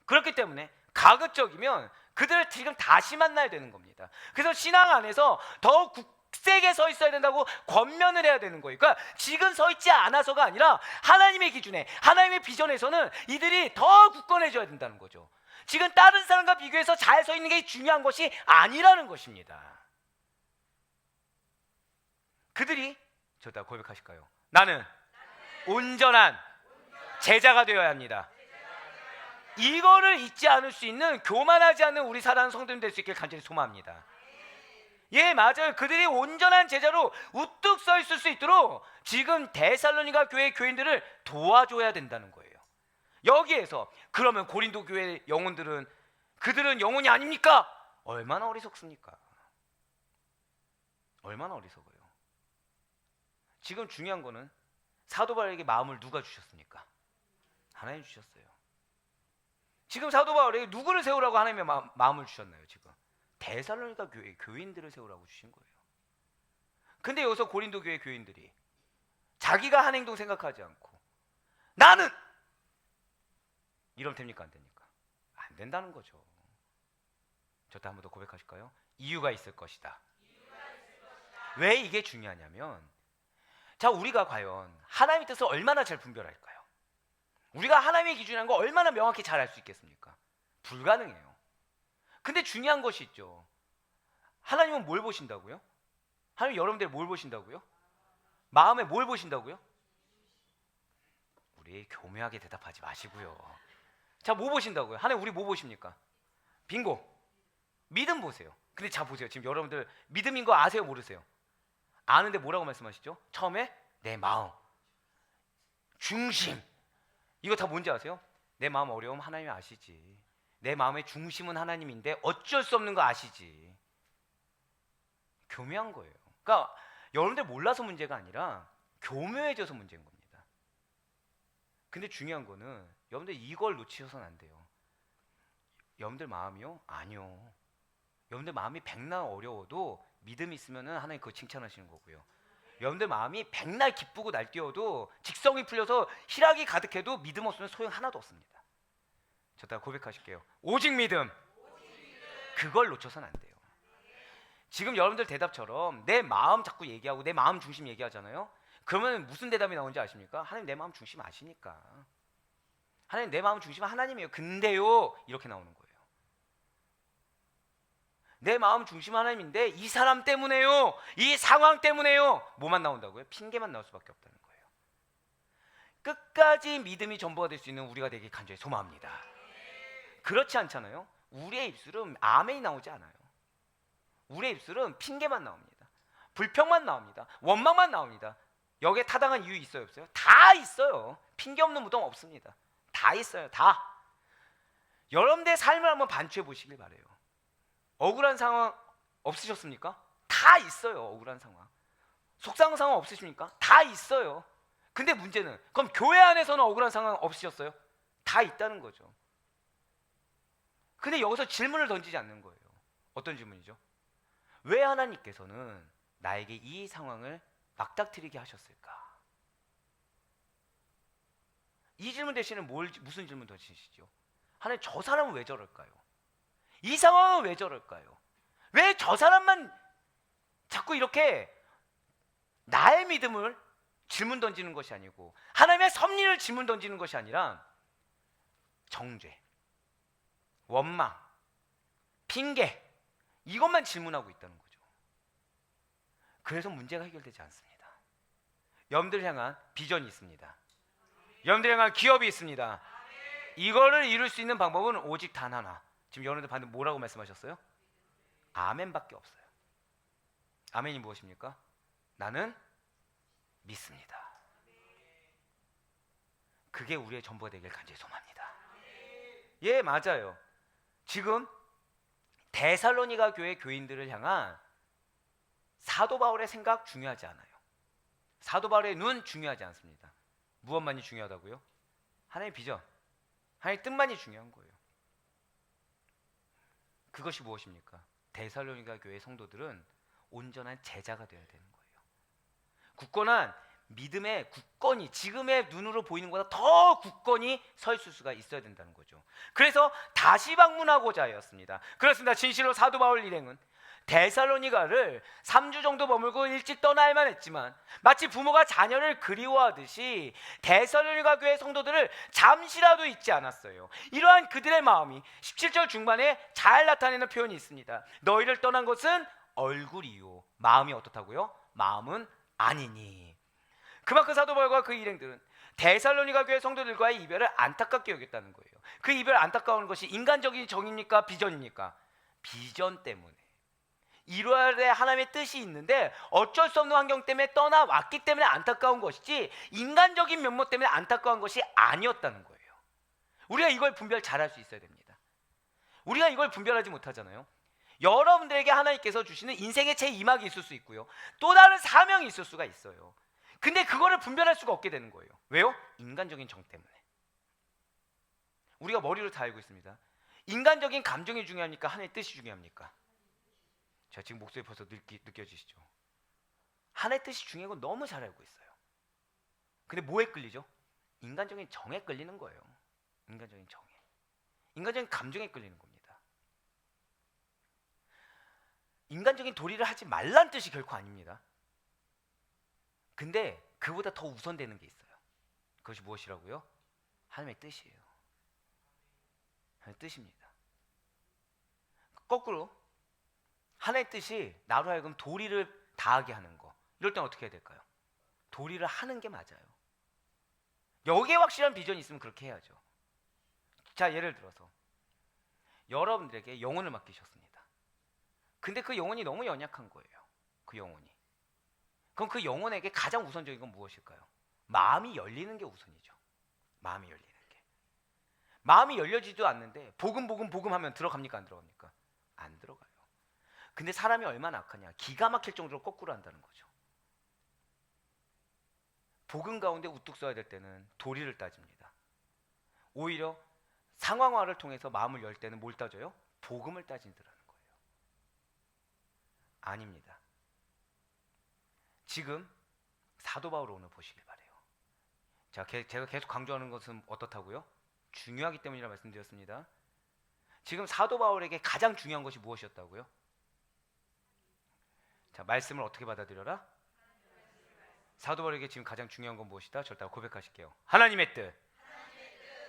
그렇기 때문에 가급적이면 그들을 지금 다시 만나야 되는 겁니다. 그래서 신앙 안에서 더 굳세게 서 있어야 된다고 권면을 해야 되는 거예요. 그러니까 지금 서 있지 않아서가 아니라 하나님의 기준에, 하나님의 비전에서는 이들이 더 굳건해져야 된다는 거죠. 지금 다른 사람과 비교해서 잘 서 있는 게 중요한 것이 아니라는 것입니다. 그들이 저다 고백하실까요? 나는 온전한 제자가 되어야 합니다. 이거를 잊지 않을 수 있는, 교만하지 않는 우리 사랑하는 성도님 될 수 있길 간절히 소망합니다. 예, 맞아요. 그들이 온전한 제자로 우뚝 서 있을 수 있도록 지금 데살로니가 교회 교인들을 도와줘야 된다는 거예요. 여기에서 그러면 고린도 교회 영혼들은, 그들은 영혼이 아닙니까? 얼마나 어리석습니까? 얼마나 어리석어요. 지금 중요한 거는 사도 바울에게 마음을 누가 주셨습니까? 하나님 주셨어요. 지금 사도 바울에게 누구를 세우라고 하나님의 마음을 주셨나요? 지금 데살로니가 교회 교인들을 세우라고 주신 거예요. 근데 여기서 고린도 교회 교인들이 자기가 한 행동 생각하지 않고 나는 이러면 됩니까? 안 됩니까? 안 된다는 거죠. 저도 한 번 더 고백하실까요? 이유가 있을 것이다. 왜 이게 중요하냐면, 자, 우리가 과연 하나님의 뜻을 얼마나 잘 분별할까요? 우리가 하나님의 기준이라는 거 얼마나 명확히 잘 알 수 있겠습니까? 불가능해요. 근데 중요한 것이 있죠. 하나님은 뭘 보신다고요? 하나님 여러분들 뭘 보신다고요? 마음에 뭘 보신다고요? 우리 교묘하게 대답하지 마시고요. 자, 뭐 보신다고요? 하나님 우리 뭐 보십니까? 빙고. 믿음 보세요. 근데 자 보세요. 지금 여러분들 믿음인 거 아세요? 모르세요? 아는데 뭐라고 말씀하시죠? 처음에 내 마음, 중심. 이거 다 뭔지 아세요? 내 마음 어려움 하나님이 아시지. 내 마음의 중심은 하나님인데 어쩔 수 없는 거 아시지. 교묘한 거예요. 그러니까 여러분들 몰라서 문제가 아니라 교묘해져서 문제인 겁니다. 근데 중요한 거는 여러분들 이걸 놓치셔서는 안 돼요. 여러분들 마음이요? 아니요. 여러분들 마음이 백날 어려워도 믿음이 있으면 하나님 그거 칭찬하시는 거고요. 여러분들 마음이 백날 기쁘고 날뛰어도, 직성이 풀려서 희락이 가득해도 믿음 없으면 소용 하나도 없습니다. 저다 고백하실게요. 오직 믿음. 그걸 놓쳐서는 안 돼요. 지금 여러분들 대답처럼 내 마음 자꾸 얘기하고 내 마음 중심 얘기하잖아요. 그러면 무슨 대답이 나오는지 아십니까? 하나님 내 마음 중심 아시니까. 하나님 내 마음 중심은 하나님이에요. 근데요 이렇게 나오는 거예요. 내 마음 중심 하나님인데 이 사람 때문에요, 이 상황 때문에요, 뭐만 나온다고요? 핑계만 나올 수밖에 없다는 거예요. 끝까지 믿음이 전부가 될 수 있는 우리가 되길 간절히 소망합니다. 그렇지 않잖아요. 우리의 입술은 아멘이 나오지 않아요. 우리의 입술은 핑계만 나옵니다. 불평만 나옵니다. 원망만 나옵니다. 여기에 타당한 이유 있어요 없어요? 다 있어요. 핑계 없는 무덤 없습니다. 다 있어요. 다. 여러분들의 삶을 한번 반추해 보시길 바래요. 억울한 상황 없으셨습니까? 다 있어요. 억울한 상황. 속상한 상황 없으십니까? 다 있어요. 근데 문제는 그럼 교회 안에서는 억울한 상황 없으셨어요? 다 있다는 거죠. 근데 여기서 질문을 던지지 않는 거예요. 어떤 질문이죠? 왜 하나님께서는 나에게 이 상황을 막닥뜨리게 하셨을까? 이 질문 대신에 무슨 질문 던지시죠? 하나님 저 사람은 왜 저럴까요? 이 상황은 왜 저럴까요? 왜 저 사람만 자꾸 이렇게 나의 믿음을 질문 던지는 것이 아니고 하나님의 섭리를 질문 던지는 것이 아니라 정죄, 원망, 핑계 이것만 질문하고 있다는 거죠. 그래서 문제가 해결되지 않습니다. 여러분들을 향한 비전이 있습니다. 여러분들을 향한 기업이 있습니다. 이거를 이룰 수 있는 방법은 오직 단 하나. 지금 여러분들 방금 뭐라고 말씀하셨어요? 아멘밖에 없어요. 아멘이 무엇입니까? 나는 믿습니다. 그게 우리의 전부가 되길 간절히 소망합니다. 예, 맞아요. 지금 데살로니가 교회 교인들을 향한 사도 바울의 생각 중요하지 않아요. 사도 바울의 눈 중요하지 않습니다. 무엇만이 중요하다고요? 하나님의 비전, 하나님의 뜻만이 중요한 거예요. 그것이 무엇입니까? 데살로니가 교회 성도들은 온전한 제자가 되어야 되는 거예요. 굳건한 믿음의 굳건히 지금의 눈으로 보이는 것보다 더 굳건히 서 있을 수가 있어야 된다는 거죠. 그래서 다시 방문하고자 하였습니다. 그렇습니다. 진실로 사도 바울 일행은 데살로니가를 3주 정도 머물고 일찍 떠나야만 했지만 마치 부모가 자녀를 그리워하듯이 데살로니가 교회 성도들을 잠시라도 잊지 않았어요. 이러한 그들의 마음이 17절 중반에 잘 나타내는 표현이 있습니다. 너희를 떠난 것은 얼굴이요 마음이 어떻다고요? 마음은 아니니. 그만큼 사도 바울과 그 일행들은 데살로니가 교회 성도들과의 이별을 안타깝게 여겼다는 거예요. 그 이별 안타까운 것이 인간적인 정입니까? 비전입니까? 비전 때문에 이루어야 될 하나님의 뜻이 있는데 어쩔 수 없는 환경 때문에 떠나왔기 때문에 안타까운 것이지 인간적인 면모 때문에 안타까운 것이 아니었다는 거예요. 우리가 이걸 분별 잘할 수 있어야 됩니다. 우리가 이걸 분별하지 못하잖아요. 여러분들에게 하나님께서 주시는 인생의 제2막이 있을 수 있고요, 또 다른 사명이 있을 수가 있어요. 근데 그거를 분별할 수가 없게 되는 거예요. 왜요? 인간적인 정 때문에. 우리가 머리로 다 알고 있습니다. 인간적인 감정이 중요합니까? 하나님의 뜻이 중요합니까? 제가 지금 목소리 벌써 느껴지시죠? 하나님의 뜻이 중요한 건 너무 잘 알고 있어요. 근데 뭐에 끌리죠? 인간적인 정에 끌리는 거예요. 인간적인 정에. 인간적인 감정에 끌리는 겁니다. 인간적인 도리를 하지 말란 뜻이 결코 아닙니다. 근데 그보다 더 우선되는 게 있어요. 그것이 무엇이라고요? 하나님의 뜻이에요. 하나님의 뜻입니다. 거꾸로 하나님의 뜻이 나로 하여금 도리를 다하게 하는 거, 이럴 땐 어떻게 해야 될까요? 도리를 하는 게 맞아요. 여기에 확실한 비전이 있으면 그렇게 해야죠. 자, 예를 들어서 여러분들에게 영혼을 맡기셨습니다. 근데 그 영혼이 너무 연약한 거예요. 그 영혼이. 그럼 그 영혼에게 가장 우선적인 건 무엇일까요? 마음이 열리는 게 우선이죠. 마음이 열리는 게. 마음이 열려지지도 않는데 복음 하면 들어갑니까? 안 들어갑니까? 안 들어가요. 근데 사람이 얼마나 악하냐, 기가 막힐 정도로 거꾸로 한다는 거죠. 복음 가운데 우뚝 서야 될 때는 도리를 따집니다. 오히려 상황화를 통해서 마음을 열 때는 뭘 따져요? 복음을 따진다는 거예요. 아닙니다. 지금 사도 바울 오늘 보시길 바래요. 제가 계속 강조하는 것은 어떻다고요? 중요하기 때문이라 말씀드렸습니다. 지금 사도 바울에게 가장 중요한 것이 무엇이었다고요? 자, 말씀을 어떻게 받아들여라? 사도 바울에게 지금 가장 중요한 건 무엇이다? 절대 고백하실게요. 하나님의 뜻.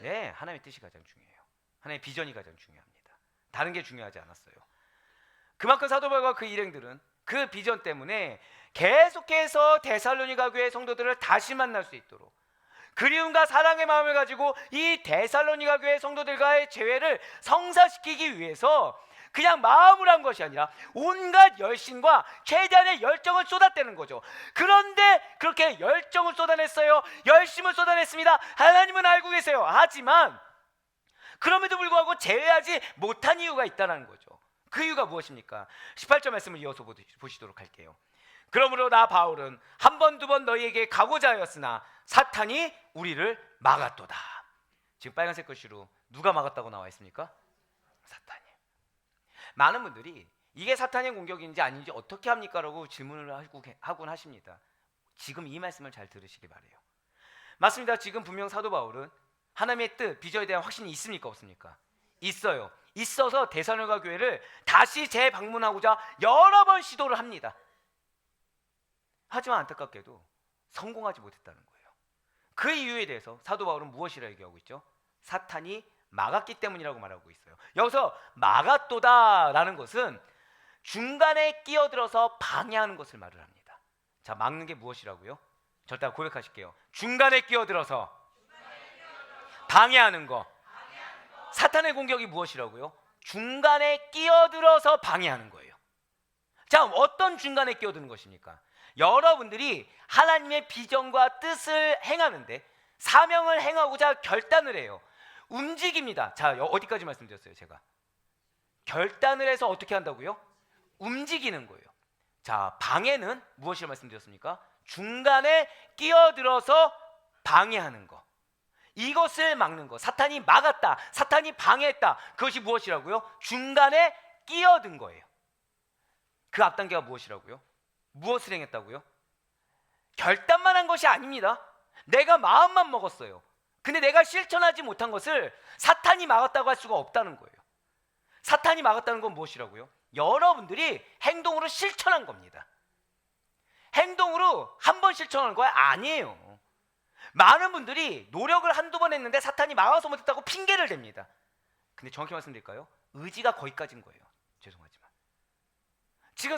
네, 하나님의 뜻이 가장 중요해요. 하나님의 비전이 가장 중요합니다. 다른 게 중요하지 않았어요. 그만큼 사도 바울과 그 일행들은 그 비전 때문에 계속해서 데살로니가 교회 성도들을 다시 만날 수 있도록 그리움과 사랑의 마음을 가지고 이 데살로니가 교회 성도들과의 재회를 성사시키기 위해서 그냥 마음을 한 것이 아니라 온갖 열심과 최대한의 열정을 쏟아대는 거죠. 그런데 그렇게 열정을 쏟아냈어요. 열심을 쏟아냈습니다. 하나님은 알고 계세요. 하지만 그럼에도 불구하고 제외하지 못한 이유가 있다는 거죠. 그 이유가 무엇입니까? 18절 말씀을 이어서 보시도록 할게요. 그러므로 나 바울은 한 번 두 번 너희에게 가고자 하였으나 사탄이 우리를 막았도다. 지금 빨간색 글씨로 누가 막았다고 나와 있습니까? 사탄이. 많은 분들이 이게 사탄의 공격인지 아닌지 어떻게 합니까? 라고 질문을 하곤 하십니다. 지금 이 말씀을 잘 들으시기 바래요. 맞습니다. 지금 분명 사도 바울은 하나님의 뜻, 비전에 대한 확신이 있습니까? 없습니까? 있어요. 있어서 데살로니가 교회를 다시 재방문하고자 여러 번 시도를 합니다. 하지만 안타깝게도 성공하지 못했다는 거예요. 그 이유에 대해서 사도 바울은 무엇이라 얘기하고 있죠? 사탄이 막았기 때문이라고 말하고 있어요. 여기서 막았도다라는 것은 중간에 끼어들어서 방해하는 것을 말을 합니다. 자, 막는 게 무엇이라고요? 절대 고백하실게요. 중간에 끼어들어서 방해하는 거. 사탄의 공격이 무엇이라고요? 중간에 끼어들어서 방해하는 거예요. 자, 어떤 중간에 끼어드는 것입니까? 여러분들이 하나님의 비전과 뜻을 행하는데 사명을 행하고자 결단을 해요. 움직입니다. 자, 어디까지 말씀드렸어요? 제가 결단을 해서 어떻게 한다고요? 움직이는 거예요. 자, 방해는 무엇이라 말씀드렸습니까? 중간에 끼어들어서 방해하는 거. 이것을 막는 거. 사탄이 막았다, 사탄이 방해했다. 그것이 무엇이라고요? 중간에 끼어든 거예요. 그 앞단계가 무엇이라고요? 무엇을 행했다고요? 결단만 한 것이 아닙니다. 내가 마음만 먹었어요. 근데 내가 실천하지 못한 것을 사탄이 막았다고 할 수가 없다는 거예요. 사탄이 막았다는 건 무엇이라고요? 여러분들이 행동으로 실천한 겁니다. 행동으로 한 번 실천한 거 아니에요. 많은 분들이 노력을 한두 번 했는데 사탄이 막아서 못했다고 핑계를 댑니다. 근데 정확히 말씀드릴까요? 의지가 거기까지인 거예요. 죄송하지만 지금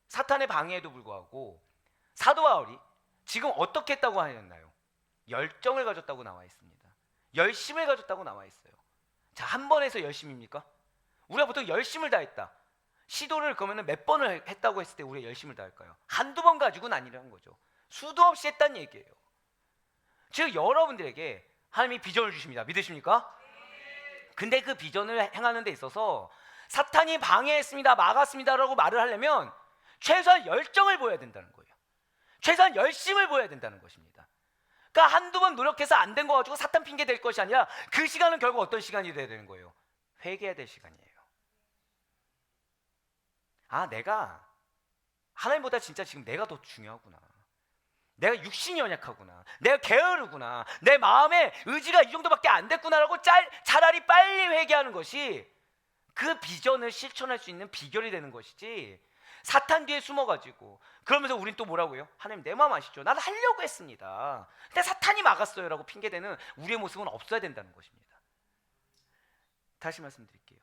사탄의 방해에도 불구하고 사도 바울이 지금 어떻게 했다고 하였나요? 열정을 가졌다고 나와 있습니다. 열심을 가졌다고 나와 있어요. 자, 한 번 해서 열심입니까? 우리가 보통 열심을 다했다. 시도를 그러면 몇 번을 했다고 했을 때 우리가 열심을 다할까요? 한두 번 가지고는 아니라는 거죠. 수도 없이 했다는 얘기예요. 즉 여러분들에게 하나님이 비전을 주십니다. 믿으십니까? 근데 그 비전을 행하는 데 있어서 사탄이 방해했습니다, 막았습니다 라고 말을 하려면 최소한 열정을 보여야 된다는 거예요. 최소한 열심을 보여야 된다는 것입니다. 그러니까 한두 번 노력해서 안 된 거 가지고 사탄 핑계 될 것이 아니라 그 시간은 결국 어떤 시간이 돼야 되는 거예요? 회개해야 될 시간이에요. 아, 내가 하나님보다 진짜 지금 내가 더 중요하구나. 내가 육신이 연약하구나. 내가 게으르구나. 내 마음에 의지가 이 정도밖에 안 됐구나라고 차라리 빨리 회개하는 것이 그 비전을 실천할 수 있는 비결이 되는 것이지, 사탄 뒤에 숨어가지고 그러면서 우린 또 뭐라고요? 하나님 내 마음 아시죠? 나는 하려고 했습니다. 근데 사탄이 막았어요 라고 핑계대는 우리의 모습은 없어야 된다는 것입니다. 다시 말씀드릴게요.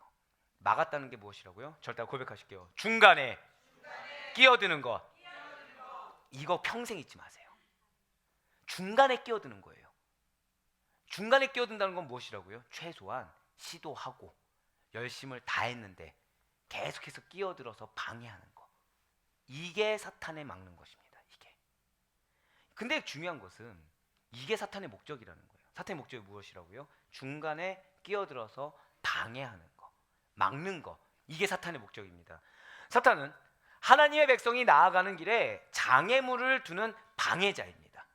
막았다는 게 무엇이라고요? 절대 고백하실게요. 중간에 끼어드는 것. 이거 평생 잊지 마세요. 중간에 끼어드는 거예요. 중간에 끼어든다는 건 무엇이라고요? 최소한 시도하고 열심을 다했는데 계속해서 끼어들어서 방해하는 거. 이게 사탄에 막는 것입니다. 이게. 근데 중요한 것은 이게 사탄의 목적이라는 거예요. 사탄의 목적이 무엇이라고요? 중간에 끼어들어서 방해하는 거, 막는 거. 이게 사탄의 목적입니다. 사탄은 하나님의 백성이 나아가는 길에 장애물을 두는 방해자입니다.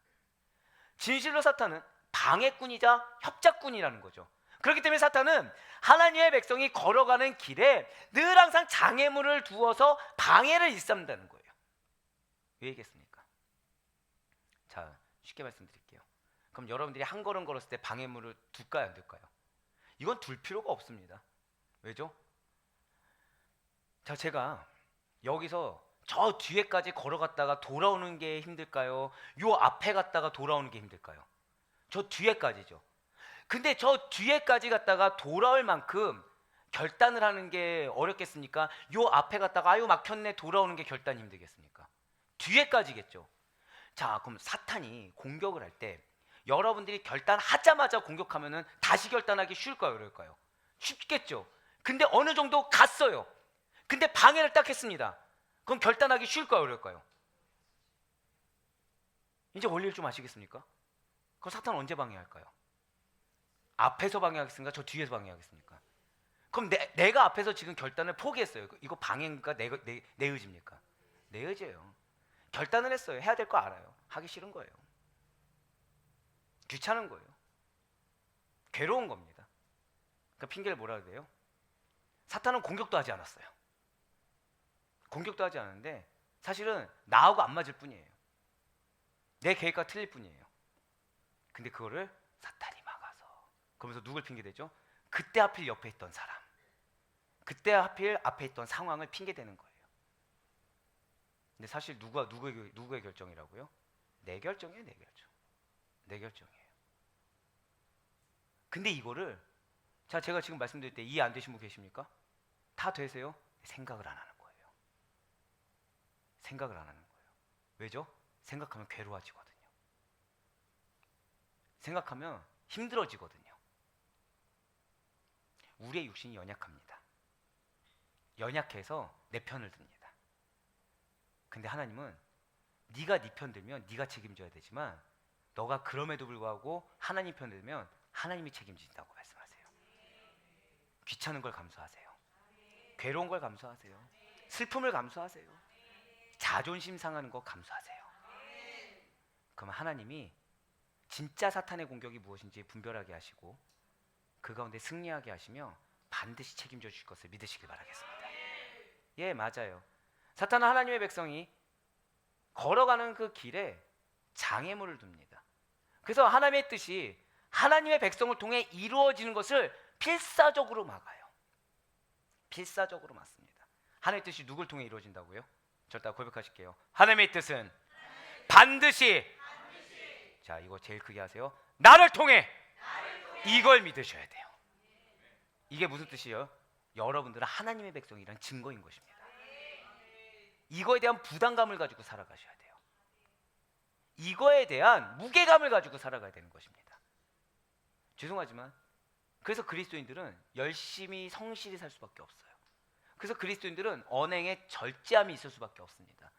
진실로 사탄은 방해꾼이자 협작꾼이라는 거죠. 그렇기 때문에 사탄은 하나님의 백성이 걸어가는 길에 늘 항상 장애물을 두어서 방해를 일삼는다는 거예요. 왜 얘기했습니까? 자, 쉽게 말씀드릴게요. 그럼 여러분들이 한 걸음 걸었을 때 방해물을 둘까요, 안 둘까요? 이건 둘 필요가 없습니다. 왜죠? 자, 제가 여기서 저 뒤에까지 걸어갔다가 돌아오는 게 힘들까요? 요 앞에 갔다가 돌아오는 게 힘들까요? 저 뒤에까지죠. 근데 저 뒤에까지 갔다가 돌아올 만큼 결단을 하는 게 어렵겠습니까? 요 앞에 갔다가 아유 막혔네 돌아오는 게 결단이 힘들겠습니까? 뒤에까지겠죠. 자, 그럼 사탄이 공격을 할 때 여러분들이 결단하자마자 공격하면은 다시 결단하기 쉬울까요? 어려울까요? 쉽겠죠. 근데 어느 정도 갔어요. 근데 방해를 딱 했습니다. 그럼 결단하기 쉬울까요? 어려울까요? 이제 원리를 좀 아시겠습니까? 그럼 사탄은 언제 방해할까요? 앞에서 방해하겠습니까? 저 뒤에서 방해하겠습니까? 그럼 내가 앞에서 지금 결단을 포기했어요. 이거 방해인가 내 의지입니까? 내 의지예요. 결단을 했어요. 해야 될 거 알아요. 하기 싫은 거예요. 귀찮은 거예요. 괴로운 겁니다. 그러니까 핑계를 뭐라 그래요? 사탄은 공격도 하지 않았어요. 공격도 하지 않았는데 사실은 나하고 안 맞을 뿐이에요. 내 계획과 틀릴 뿐이에요. 근데 그거를 사탄이 막아서. 그러면서 누굴 핑계대죠? 그때 하필 옆에 있던 사람, 그때 하필 앞에 있던 상황을 핑계대는 거예요. 근데 사실 누구의 결정이라고요? 내 결정이에요. 내 결정. 내 결정이에요. 근데 이거를 제가 지금 말씀드릴 때 이해 안 되신 분 계십니까? 다 되세요? 생각을 안 하는 거예요. 생각을 안 하는 거예요. 왜죠? 생각하면 괴로워지거든요. 생각하면 힘들어지거든요. 우리의 육신이 연약합니다. 연약해서 내 편을 듭니다. 근데 하나님은 네가 네 편 들면 네가 책임져야 되지만 너가 그럼에도 불구하고 하나님 편 들면 하나님이 책임진다고 말씀하세요. 귀찮은 걸 감수하세요. 괴로운 걸 감수하세요. 슬픔을 감수하세요. 자존심 상하는 거 감수하세요. 그럼 하나님이 진짜 사탄의 공격이 무엇인지 분별하게 하시고 그 가운데 승리하게 하시며 반드시 책임져 주실 것을 믿으시길 바라겠습니다. 예, 맞아요. 사탄은 하나님의 백성이 걸어가는 그 길에 장애물을 둡니다. 그래서 하나님의 뜻이 하나님의 백성을 통해 이루어지는 것을 필사적으로 막아요. 필사적으로 막습니다. 하나님의 뜻이 누굴 통해 이루어진다고요? 절대 고백하실게요. 하나님의 뜻은 반드시. 자, 이거 제일 크게 하세요. 나를 통해. 이걸 믿으셔야 돼요. 이게 무슨 뜻이에요? 여러분들은 하나님의 백성이란 증거인 것입니다. 이거에 대한 부담감을 가지고 살아가셔야 돼요. 이거에 대한 무게감을 가지고 살아가야 되는 것입니다. 죄송하지만 그래서 그리스도인들은 열심히 성실히 살 수밖에 없어요. 그래서 그리스도인들은 언행에 절제함이 있을 수밖에 없습니다.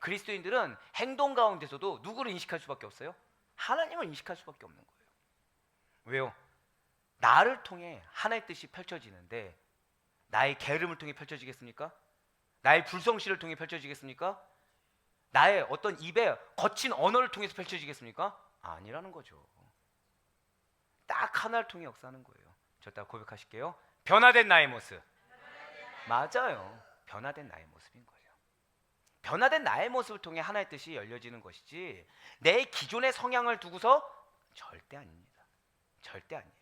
그리스도인들은 행동 가운데서도 누구를 인식할 수밖에 없어요? 하나님을 인식할 수밖에 없는 거예요. 왜요? 나를 통해 하나님의 뜻이 펼쳐지는데 나의 게으름을 통해 펼쳐지겠습니까? 나의 불성실을 통해 펼쳐지겠습니까? 나의 어떤 입에 거친 언어를 통해서 펼쳐지겠습니까? 아니라는 거죠. 딱 하나를 통해 역사하는 거예요. 저 딱 고백하실게요. 변화된 나의 모습. 맞아요. 변화된 나의 모습인 거예요. 변화된 나의 모습을 통해 하나의 뜻이 열려지는 것이지 내 기존의 성향을 두고서 절대 아닙니다. 절대 아니에요.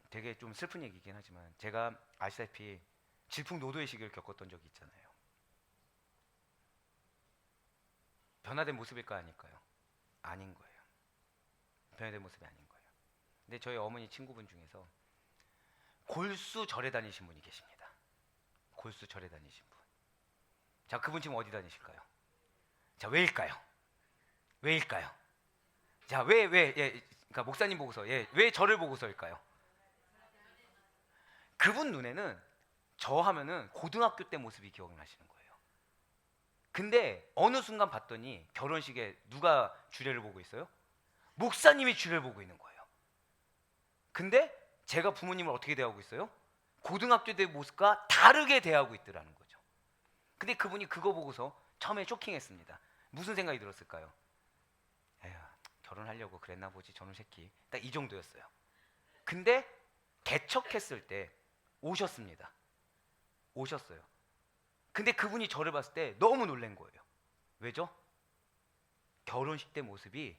되게 좀 슬픈 얘기긴 하지만 제가 아시다시피 질풍노도의 시기를 겪었던 적이 있잖아요. 변화된 모습일까요? 아닐까요? 아닌 거예요. 변화된 모습이 아닌 거예요. 근데 저희 어머니 친구분 중에서 골수 절에 다니신 분이 계십니다. 골수 절에 다니신 분. 자, 그분 지금 어디 다니실까요? 자, 왜일까요? 왜일까요? 자, 그러니까 목사님 보고서, 왜 저를 보고서일까요? 그분 눈에는 저 하면은 고등학교 때 모습이 기억나시는 거예요. 근데 어느 순간 봤더니 결혼식에 누가 주례를 보고 있어요? 목사님이 주례를 보고 있는 거예요. 근데 제가 부모님을 어떻게 대하고 있어요? 고등학교 때 모습과 다르게 대하고 있더라는 거죠. 근데 그분이 그거 보고서 처음에 쇼킹했습니다. 무슨 생각이 들었을까요? 에휴, 결혼하려고 그랬나 보지 저놈 새끼. 딱 이 정도였어요. 근데 개척했을 때 오셨습니다. 오셨어요. 근데 그분이 저를 봤을 때 너무 놀란 거예요. 왜죠? 결혼식 때 모습이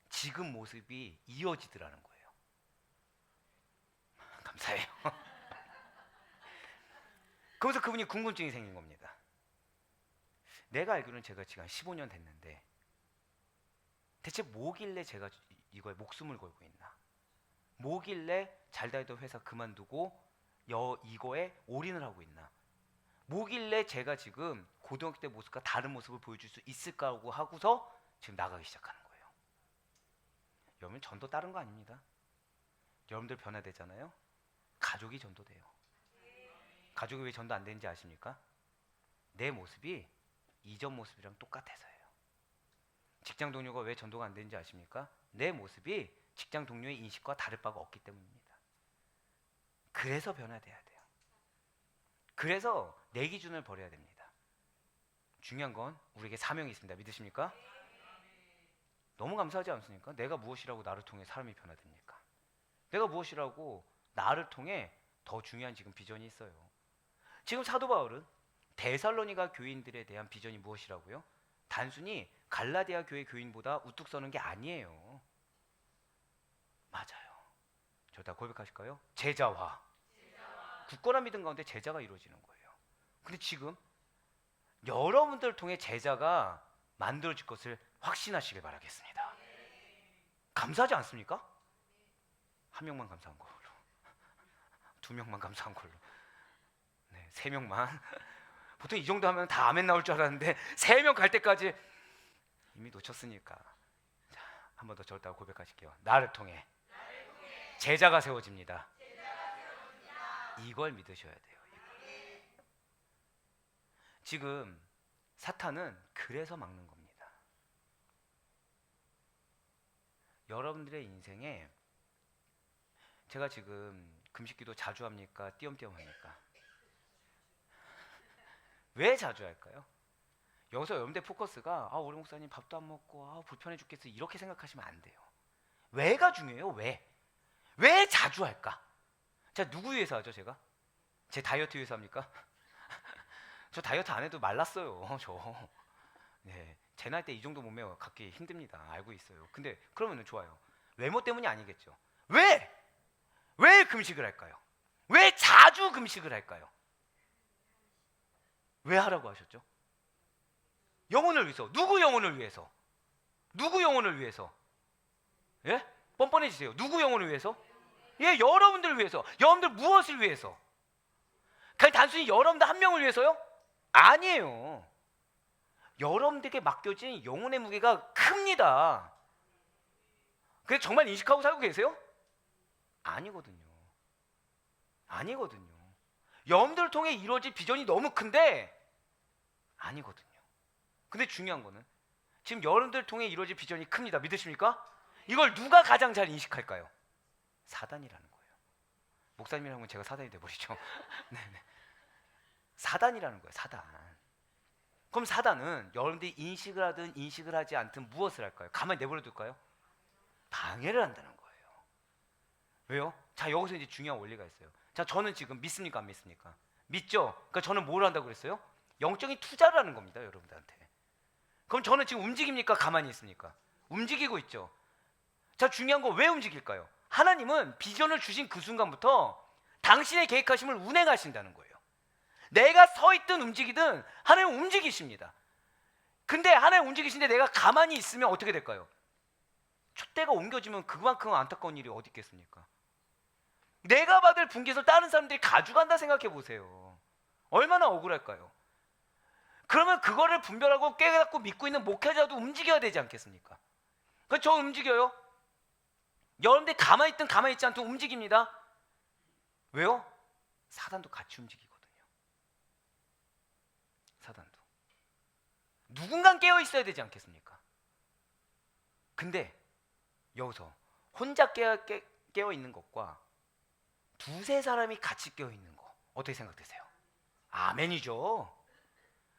지금 모습이 이어지더라는 거예요. 감사해요. 그러면서 그분이 궁금증이 생긴 겁니다. 내가 알기로는 제가 지금 한 15년 됐는데 대체 뭐길래 제가 이거에 목숨을 걸고 있나? 뭐길래 잘 다니던 회사 그만두고 이거에 올인을 하고 있나? 뭐길래 제가 지금 고등학교 때 모습과 다른 모습을 보여줄 수 있을까 하고서 지금 나가기 시작하는 거예요. 여러분, 전도 다른 거 아닙니다. 여러분들 변화되잖아요. 가족이 전도돼요. 가족이 왜 전도 안 되는지 아십니까? 내 모습이 이전 모습이랑 똑같아서예요. 직장 동료가 왜 전도가 안 되는지 아십니까? 내 모습이 직장 동료의 인식과 다를 바가 없기 때문입니다. 그래서 변화돼야 돼요. 그래서 내 기준을 버려야 됩니다. 중요한 건 우리에게 사명이 있습니다. 믿으십니까? 너무 감사하지 않습니까? 내가 무엇이라고 나를 통해 사람이 변화됩니까? 내가 무엇이라고 나를 통해 더 중요한 지금 비전이 있어요. 지금 사도 바울은 데살로니가 교인들에 대한 비전이 무엇이라고요? 단순히 갈라디아 교회 교인보다 우뚝 서는 게 아니에요. 맞아요. 저다 고백하실까요? 제자화. 굳건한 믿음 가운데 제자가 이루어지는 거예요. 근데 지금 여러분들을 통해 제자가 만들어질 것을 확신하시길 바라겠습니다. 감사하지 않습니까? 한 명만 감사한 걸로, 두 명만 감사한 걸로, 네, 세 명만. 보통 이 정도 하면 다 아멘 나올 줄 알았는데 세 명 갈 때까지 이미 놓쳤으니까. 자, 한 번 더 저를 고백하실게요. 나를 통해 제자가 세워집니다. 이걸 믿으셔야 돼요. 지금 사탄은 그래서 막는 겁니다. 여러분들의 인생에 제가 지금 금식기도 자주 합니까? 띄엄띄엄 합니까? 왜 자주 할까요? 여기서 여러분들 포커스가 우리 목사님 밥도 안 먹고 불편해 죽겠어 이렇게 생각하시면 안 돼요. 왜가 중요해요. 왜 자주 할까? 자, 누구 위해서 하죠? 제가? 제 다이어트 위해서 합니까? 저 다이어트 안 해도 말랐어요. 네, 제 나이 때 이 정도 몸매 갖기 힘듭니다. 알고 있어요. 근데 그러면 좋아요. 외모 때문이 아니겠죠. 왜 금식을 할까요? 왜 자주 금식을 할까요? 왜 하라고 하셨죠? 영혼을 위해서. 누구 영혼을 위해서? 누구 영혼을 위해서? 예? 뻔뻔해지세요. 누구 영혼을 위해서? 예, 여러분들을 위해서. 여러분들 무엇을 위해서? 그냥 단순히 여러분들 한 명을 위해서요? 아니에요. 여러분들에게 맡겨진 영혼의 무게가 큽니다. 그래서 정말 인식하고 살고 계세요? 아니거든요. 여러분들을 통해 이루어질 비전이 너무 큰데 아니거든요. 근데 중요한 거는 지금 여러분들을 통해 이루어질 비전이 큽니다. 믿으십니까? 이걸 누가 가장 잘 인식할까요? 사단이라는 거예요. 목사님이라는 건 제가 사단이 돼버리죠. 네네. 사단이라는 거예요. 사단. 그럼 사단은 여러분들이 인식을 하든 인식을 하지 않든 무엇을 할까요? 가만히 내버려 둘까요? 방해를 한다는 거예요. 왜요? 자, 여기서 이제 중요한 원리가 있어요. 자, 저는 지금 믿습니까? 안 믿습니까? 믿죠? 그러니까 저는 뭘 한다고 그랬어요? 영적인 투자를 하는 겁니다. 여러분들한테. 그럼 저는 지금 움직입니까? 가만히 있습니까? 움직이고 있죠. 자, 중요한 거 왜 움직일까요? 하나님은 비전을 주신 그 순간부터 당신의 계획하심을 운행하신다는 거예요. 내가 서 있든 움직이든 하나님은 움직이십니다. 근데 하나님 움직이신데 내가 가만히 있으면 어떻게 될까요? 촛대가 옮겨지면 그만큼 안타까운 일이 어디 있겠습니까? 내가 받을 분깃을 다른 사람들이 가져간다 생각해 보세요. 얼마나 억울할까요? 그러면 그거를 분별하고 깨닫고 믿고 있는 목회자도 움직여야 되지 않겠습니까? 그래서 저 움직여요. 여러분들 가만히 있든 가만히 있지 않든 움직입니다. 왜요? 사단도 같이 움직이거든요. 사단도. 누군가 깨어 있어야 되지 않겠습니까? 근데 여기서 혼자 깨어 있는 것과 두세 사람이 같이 깨어 있는 거 어떻게 생각되세요? 아멘이죠.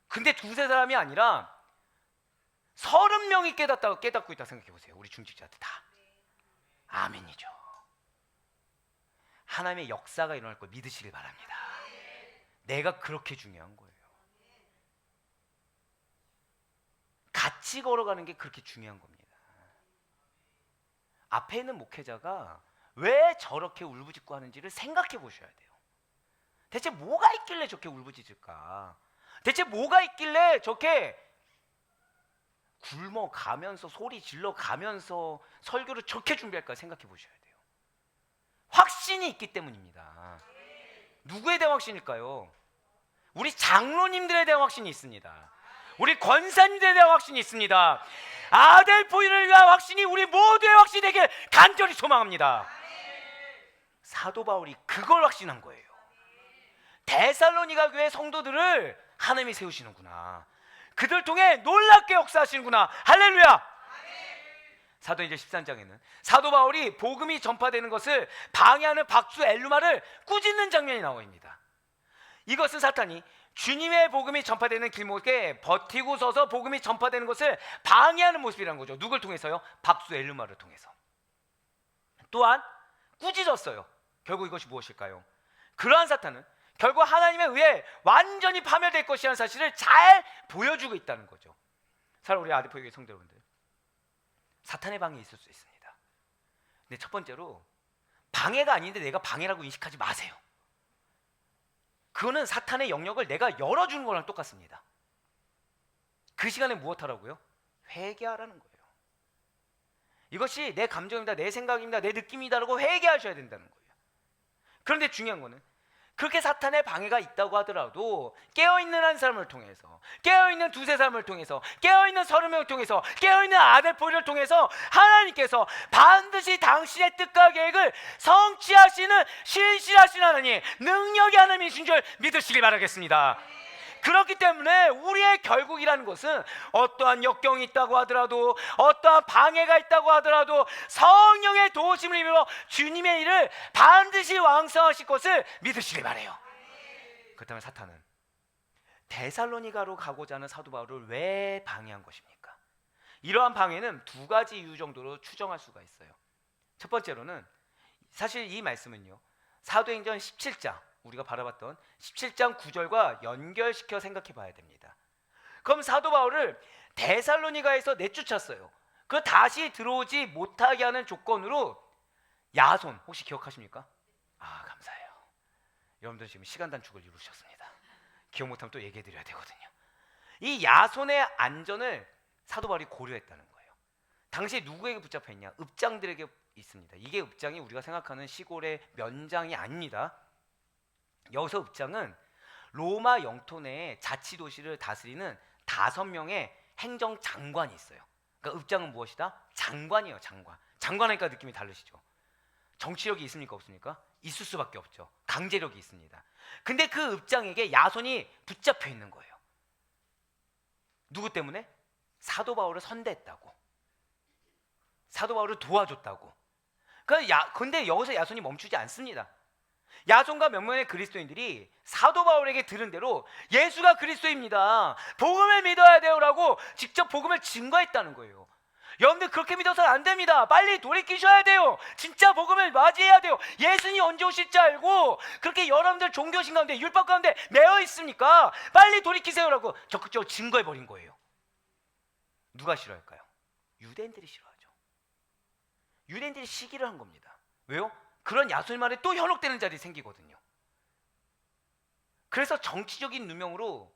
근데 두세 사람이 아니라 30명이 깨닫고 있다 생각해 보세요. 우리 중직자들 다. 아멘이죠. 하나님의 역사가 일어날 걸 믿으시길 바랍니다. 내가 그렇게 중요한 거예요. 같이 걸어가는 게 그렇게 중요한 겁니다. 앞에 있는 목회자가 왜 저렇게 울부짖고 하는지를 생각해 보셔야 돼요. 대체 뭐가 있길래 저렇게 울부짖을까? 대체 뭐가 있길래 저렇게 굶어가면서 소리 질러가면서 설교를 저렇게 준비할까 생각해 보셔야 돼요. 확신이 있기 때문입니다. 누구에 대한 확신일까요? 우리 장로님들에 대한 확신이 있습니다. 우리 권사님들에 대한 확신이 있습니다. 아델포이를 위한 확신이 우리 모두의 확신이 되길 간절히 소망합니다. 사도 바울이 그걸 확신한 거예요. 데살로니가 교회 성도들을 하나님이 세우시는구나. 그들 통해 놀랍게 역사하시는구나. 할렐루야. 사도행전 13장에는 사도 바울이 복음이 전파되는 것을 방해하는 박수 엘루마를 꾸짖는 장면이 나옵니다. 이것은 사탄이 주님의 복음이 전파되는 길목에 버티고 서서 복음이 전파되는 것을 방해하는 모습이라는 거죠. 누굴 통해서요? 박수 엘루마를 통해서. 또한 꾸짖었어요. 결국 이것이 무엇일까요? 그러한 사탄은 결국 하나님에 의해 완전히 파멸될 것이라는 사실을 잘 보여주고 있다는 거죠. 사랑 우리 아데포교회 성도 여러분들, 사탄의 방해 있을 수 있습니다. 근데 첫 번째로 방해가 아닌데 내가 방해라고 인식하지 마세요. 그거는 사탄의 영역을 내가 열어주는 거랑 똑같습니다. 그 시간에 무엇하라고요? 회개하라는 거예요. 이것이 내 감정입니다, 내 생각입니다, 내 느낌이다라고 회개하셔야 된다는 거예요. 그런데 중요한 거는 그렇게 사탄의 방해가 있다고 하더라도 깨어있는 한 사람을 통해서, 깨어있는 두세 사람을 통해서, 깨어있는 30명을 통해서, 깨어있는 아델포이를 통해서 하나님께서 반드시 당신의 뜻과 계획을 성취하시는 신실하신 하나님, 능력의 하나님이신 줄 믿으시기 바라겠습니다. 그렇기 때문에 우리의 결국이라는 것은 어떠한 역경이 있다고 하더라도, 어떠한 방해가 있다고 하더라도 성령의 도우심을 입어 주님의 일을 반드시 왕성하실 것을 믿으시길 바라요. 그렇다면 사탄은 데살로니가로 가고자 하는 사도 바울을 왜 방해한 것입니까? 이러한 방해는 두 가지 이유 정도로 추정할 수가 있어요. 첫 번째로는 사실 이 말씀은요, 사도행전 17장, 우리가 바라봤던 17장 9절과 연결시켜 생각해 봐야 됩니다. 그럼 사도 바울을 데살로니가에서 내쫓았어요. 그 다시 들어오지 못하게 하는 조건으로 야손, 혹시 기억하십니까? 아, 감사해요. 여러분들 지금 시간 단축을 이루셨습니다. 기억 못하면 또 얘기해 드려야 되거든요. 이 야손의 안전을 사도 바울이 고려했다는 거예요. 당시에 누구에게 붙잡혀 있냐? 읍장들에게 있습니다. 이게 읍장이 우리가 생각하는 시골의 면장이 아닙니다. 여기서 읍장은 로마 영토 내에 자치도시를 다스리는 5명의 행정장관이 있어요. 그러니까 읍장은 무엇이다? 장관이에요. 장관. 장관하니까 느낌이 다르시죠? 정치력이 있습니까? 없습니까? 있을 수밖에 없죠. 강제력이 있습니다. 근데 그 읍장에게 야손이 붙잡혀 있는 거예요. 누구 때문에? 사도 바울을 선대했다고, 사도 바울을 도와줬다고. 근데 여기서 야손이 멈추지 않습니다. 야손과 몇 명의 그리스도인들이 사도 바울에게 들은 대로 예수가 그리스도입니다, 복음을 믿어야 돼요라고 직접 복음을 증거했다는 거예요. 여러분들 그렇게 믿어서는 안 됩니다. 빨리 돌이키셔야 돼요. 진짜 복음을 맞이해야 돼요. 예수님 언제 오실지 알고 그렇게 여러분들 종교신 가운데, 율법 가운데 매여 있습니까? 빨리 돌이키세요라고 적극적으로 증거해버린 거예요. 누가 싫어할까요? 유대인들이 싫어하죠. 유대인들이 시기를 한 겁니다. 왜요? 그런 야손 말에 또 현혹되는 자리 생기거든요. 그래서 정치적인 누명으로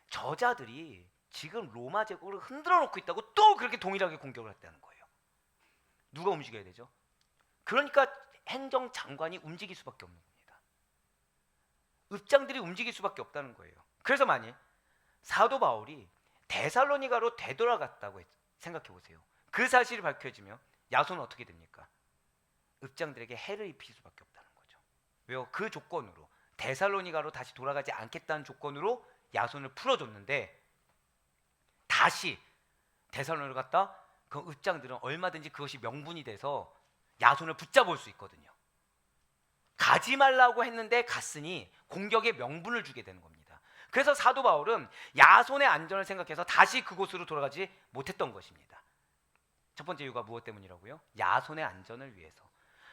저자들이 지금 로마 제국을 흔들어 놓고 있다고 또 그렇게 동일하게 공격을 했다는 거예요. 누가 움직여야 되죠? 그러니까 행정장관이 움직일 수밖에 없는 겁니다. 읍장들이 움직일 수밖에 없다는 거예요. 그래서 만일 사도 바울이 데살로니가로 되돌아갔다고 생각해 보세요. 그 사실이 밝혀지면 야손은 어떻게 됩니까? 읍장들에게 해를 입힐 수밖에 없다는 거죠. 왜요? 그 조건으로, 데살로니가로 다시 돌아가지 않겠다는 조건으로 야손을 풀어줬는데, 다시 데살로니가로 갔다 그 읍장들은 얼마든지 그것이 명분이 돼서 야손을 붙잡을 수 있거든요. 가지 말라고 했는데 갔으니 공격에 명분을 주게 되는 겁니다. 그래서 사도 바울은 야손의 안전을 생각해서 다시 그곳으로 돌아가지 못했던 것입니다. 첫 번째 이유가 무엇 때문이라고요? 야손의 안전을 위해서.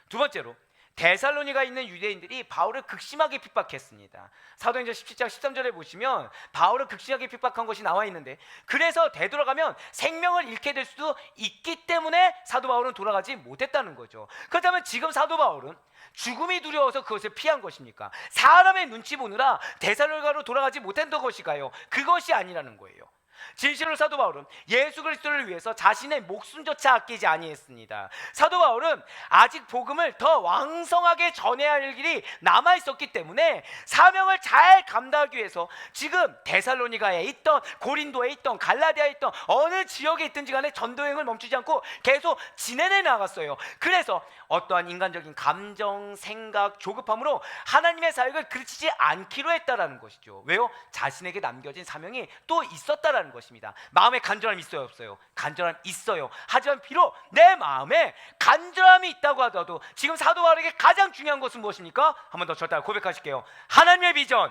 두 번째로, 데살로니가에 있는 유대인들이 바울을 극심하게 핍박했습니다. 사도행전 17장 13절에 보시면 바울을 극심하게 핍박한 것이 나와 있는데, 그래서 되돌아가면 생명을 잃게 될 수도 있기 때문에 사도 바울은 돌아가지 못했다는 거죠. 그렇다면 지금 사도 바울은 죽음이 두려워서 그것을 피한 것입니까? 사람의 눈치 보느라 데살로니가로 돌아가지 못했던 것일까요? 그것이 아니라는 거예요. 진실로 사도 바울은 예수 그리스도를 위해서 자신의 목숨조차 아끼지 아니했습니다. 사도 바울은 아직 복음을 더 왕성하게 전해야 할 길이 남아 있었기 때문에 사명을 잘 감당하기 위해서 지금 데살로니가에 있던, 고린도에 있던, 갈라디아에 있던, 어느 지역에 있든지 간에 전도행을 멈추지 않고 계속 진행해 나갔어요. 그래서 어떠한 인간적인 감정, 생각, 조급함으로 하나님의 사역을 그르치지 않기로 했다라는 것이죠. 왜요? 자신에게 남겨진 사명이 또 있었다라는 것입니다. 마음에 간절함이 있어요, 없어요? 간절함 있어요. 하지만 비록 내 마음에 간절함이 있다고 하더라도 지금 사도 바울에게 가장 중요한 것은 무엇입니까? 한 번 더 저따라 고백하실게요. 하나님의 비전.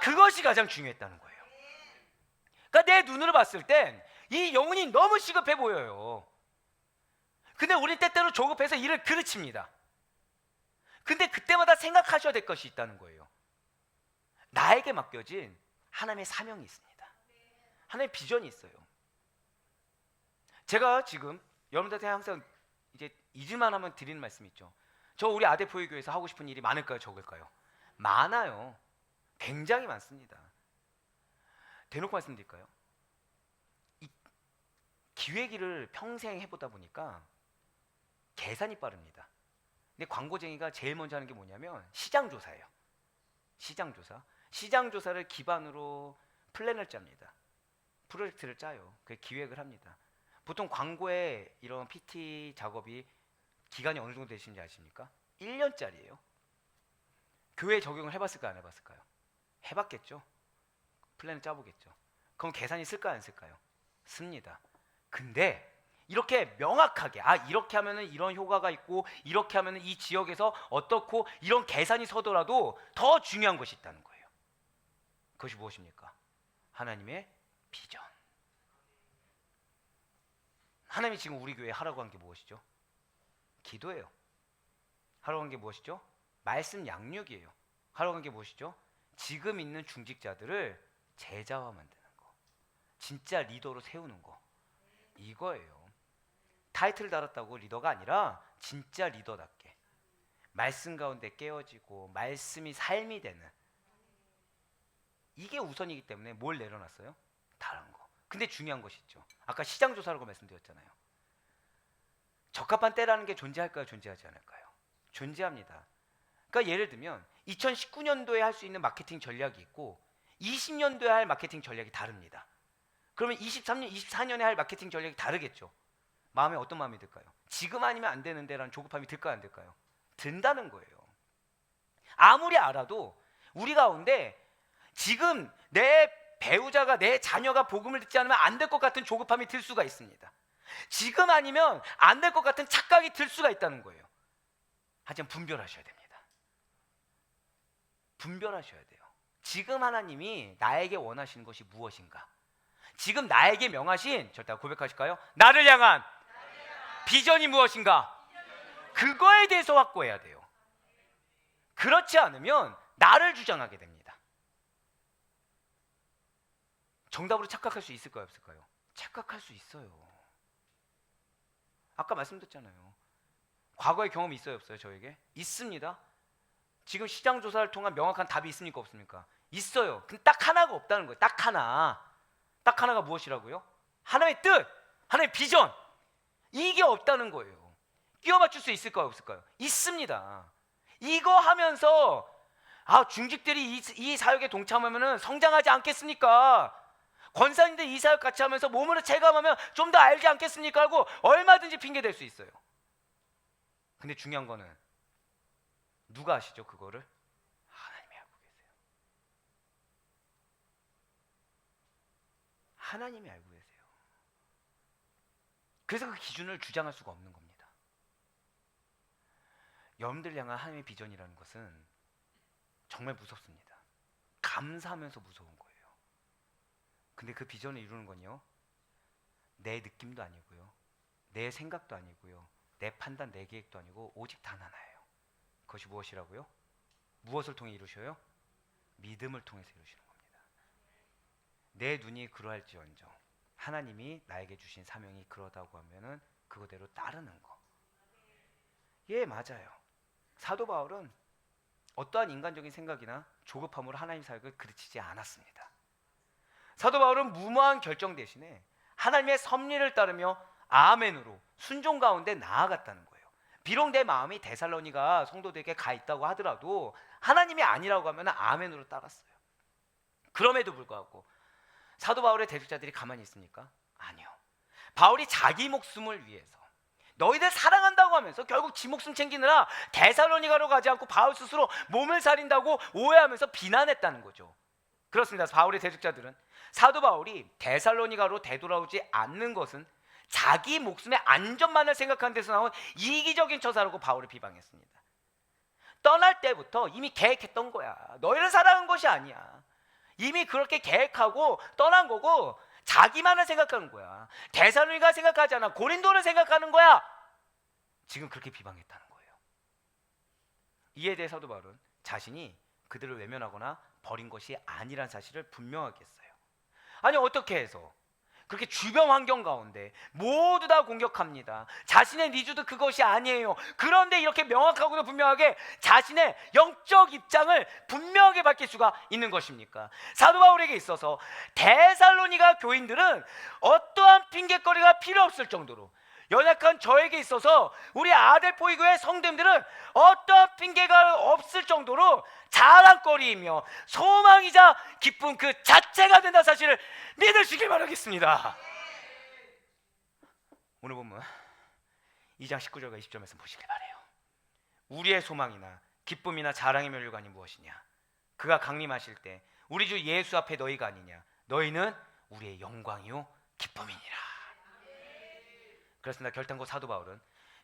그것이 가장 중요했다는 거예요. 그러니까 내 눈으로 봤을 땐 이 영혼이 너무 시급해 보여요. 근데 우리 때때로 조급해서 일을 그르칩니다. 근데 그때마다 생각하셔야 될 것이 있다는 거예요. 나에게 맡겨진 하나님의 사명이 있습니다. 하나님의 비전이 있어요. 제가 지금 여러분들한테 항상 이제 잊을만 하면 드리는 말씀이 있죠. 저 우리 아대포유교회에서 하고 싶은 일이 많을까요, 적을까요? 많아요. 굉장히 많습니다. 대놓고 말씀드릴까요? 이 기획일을 평생 해보다 보니까 계산이 빠릅니다. 근데 광고쟁이가 제일 먼저 하는 게 뭐냐면 시장조사예요. 시장조사. 시장조사를 기반으로 플랜을 짭니다. 프로젝트를 짜요. 그 기획을 합니다. 보통 광고에 이런 PT 작업이 기간이 어느 정도 되시는지 아십니까? 1년짜리예요. 교회에 적용을 해봤을까요, 안 해봤을까요? 해봤겠죠. 플랜을 짜보겠죠. 그럼 계산이 쓸까요, 안 쓸까요? 씁니다. 근데 이렇게 명확하게 이렇게 하면은 이런 효과가 있고 이렇게 하면은 이 지역에서 어떻고 이런 계산이 서더라도 더 중요한 것이 있다는 거예요. 그것이 무엇입니까? 하나님의 비전. 하나님이 지금 우리 교회에 하라고 한 게 무엇이죠? 기도예요. 하라고 한 게 무엇이죠? 말씀 양육이에요. 하라고 한 게 무엇이죠? 지금 있는 중직자들을 제자화 만드는 거. 진짜 리더로 세우는 거. 이거예요. 타이틀을 달았다고 리더가 아니라 진짜 리더답게 말씀 가운데 깨어지고 말씀이 삶이 되는, 이게 우선이기 때문에 뭘 내려놨어요? 다른 거. 근데 중요한 것이 있죠. 아까 시장조사라고 말씀드렸잖아요. 적합한 때라는 게 존재할까요, 존재하지 않을까요? 존재합니다. 그러니까 예를 들면 2019년도에 할 수 있는 마케팅 전략이 있고 20년도에 할 마케팅 전략이 다릅니다. 그러면 23년, 24년에 할 마케팅 전략이 다르겠죠. 마음에 어떤 마음이 들까요? 지금 아니면 안 되는데 라는 조급함이 들까요, 안 들까요? 든다는 거예요. 아무리 알아도 우리 가운데 지금 내 배우자가, 내 자녀가 복음을 듣지 않으면 안 될 것 같은 조급함이 들 수가 있습니다. 지금 아니면 안 될 것 같은 착각이 들 수가 있다는 거예요. 하지만 분별하셔야 됩니다. 분별하셔야 돼요. 지금 하나님이 나에게 원하시는 것이 무엇인가? 지금 나에게 명하신, 절대 고백하실까요? 나를 향한 비전이 무엇인가? 그거에 대해서 확고해야 돼요. 그렇지 않으면 나를 주장하게 됩니다. 정답으로 착각할 수 있을까요, 없을까요? 착각할 수 있어요. 아까 말씀드렸잖아요. 과거의 경험이 있어요, 없어요? 저에게? 있습니다. 지금 시장 조사를 통한 명확한 답이 있습니까, 없습니까? 있어요. 근데 딱 하나가 없다는 거예요. 딱 하나. 딱 하나가 무엇이라고요? 하나님의 뜻, 하나님의 비전. 이게 없다는 거예요. 끼워 맞출 수 있을까요, 없을까요? 있습니다. 이거 하면서 중직들이 이 사역에 동참하면 성장하지 않겠습니까? 권사님들 이 사역 같이 하면서 몸으로 체감하면 좀 더 알지 않겠습니까? 하고 얼마든지 핑계 댈 수 있어요. 근데 중요한 거는 누가 아시죠, 그거를? 하나님이 알고 계세요. 하나님이 알고 계세요. 그래서 그 기준을 주장할 수가 없는 겁니다. 여러분들 향한 하나님의 비전이라는 것은 정말 무섭습니다. 감사하면서 무서운 거예요. 근데 그 비전을 이루는 건요, 내 느낌도 아니고요, 내 생각도 아니고요, 내 판단, 내 계획도 아니고 오직 단 하나예요. 그것이 무엇이라고요? 무엇을 통해 이루셔요? 믿음을 통해서 이루시는 겁니다. 내 눈이 그러할지언정 하나님이 나에게 주신 사명이 그러다고 하면은 그거대로 따르는 거. 예, 맞아요. 사도 바울은 어떠한 인간적인 생각이나 조급함으로 하나님 사역을 그르치지 않았습니다. 사도 바울은 무모한 결정 대신에 하나님의 섭리를 따르며 아멘으로 순종 가운데 나아갔다는 거예요. 비록 내 마음이 데살로니가 성도들에게 가 있다고 하더라도 하나님이 아니라고 하면 아멘으로 따랐어요. 그럼에도 불구하고 사도 바울의 대적자들이 가만히 있습니까? 아니요. 바울이 자기 목숨을 위해서 너희들 사랑한다고 하면서 결국 지 목숨 챙기느라 데살로니가로 가지 않고 바울 스스로 몸을 살린다고 오해하면서 비난했다는 거죠. 그렇습니다. 바울의 대적자들은 사도 바울이 데살로니가로 되돌아오지 않는 것은 자기 목숨의 안전만을 생각하는 데서 나온 이기적인 처사라고 바울을 비방했습니다. 떠날 때부터 이미 계획했던 거야. 너희를 사랑한 것이 아니야. 이미 그렇게 계획하고 떠난 거고 자기만을 생각하는 거야. 데살로니가 생각하지 않아. 고린도를 생각하는 거야. 지금 그렇게 비방했다는 거예요. 이에 대해 사도 바울은 자신이 그들을 외면하거나 버린 것이 아니란 사실을 분명하게 했어요. 아니 어떻게 해서 그렇게 주변 환경 가운데 모두 다 공격합니다. 자신의 니즈도 그것이 아니에요. 그런데 이렇게 명확하고도 분명하게 자신의 영적 입장을 분명하게 밝힐 수가 있는 것입니까? 사도 바울에게 있어서 데살로니가 교인들은 어떠한 핑계거리가 필요 없을 정도로 연약한 저에게 있어서 우리 아델포이 교회 성도님들은 어떠한 핑계가 없을 정도로 자랑거리이며 소망이자 기쁨 그 자체가 된다는 사실을 믿으시길 바라겠습니다. 오늘 본문 2장 19절과 20절 말씀 보시길 바라요. 우리의 소망이나 기쁨이나 자랑의 면류관이 무엇이냐? 그가 강림하실 때 우리 주 예수 앞에 너희가 아니냐? 너희는 우리의 영광이요 기쁨이니라. 그렇습니다. 결단코 사도 바울은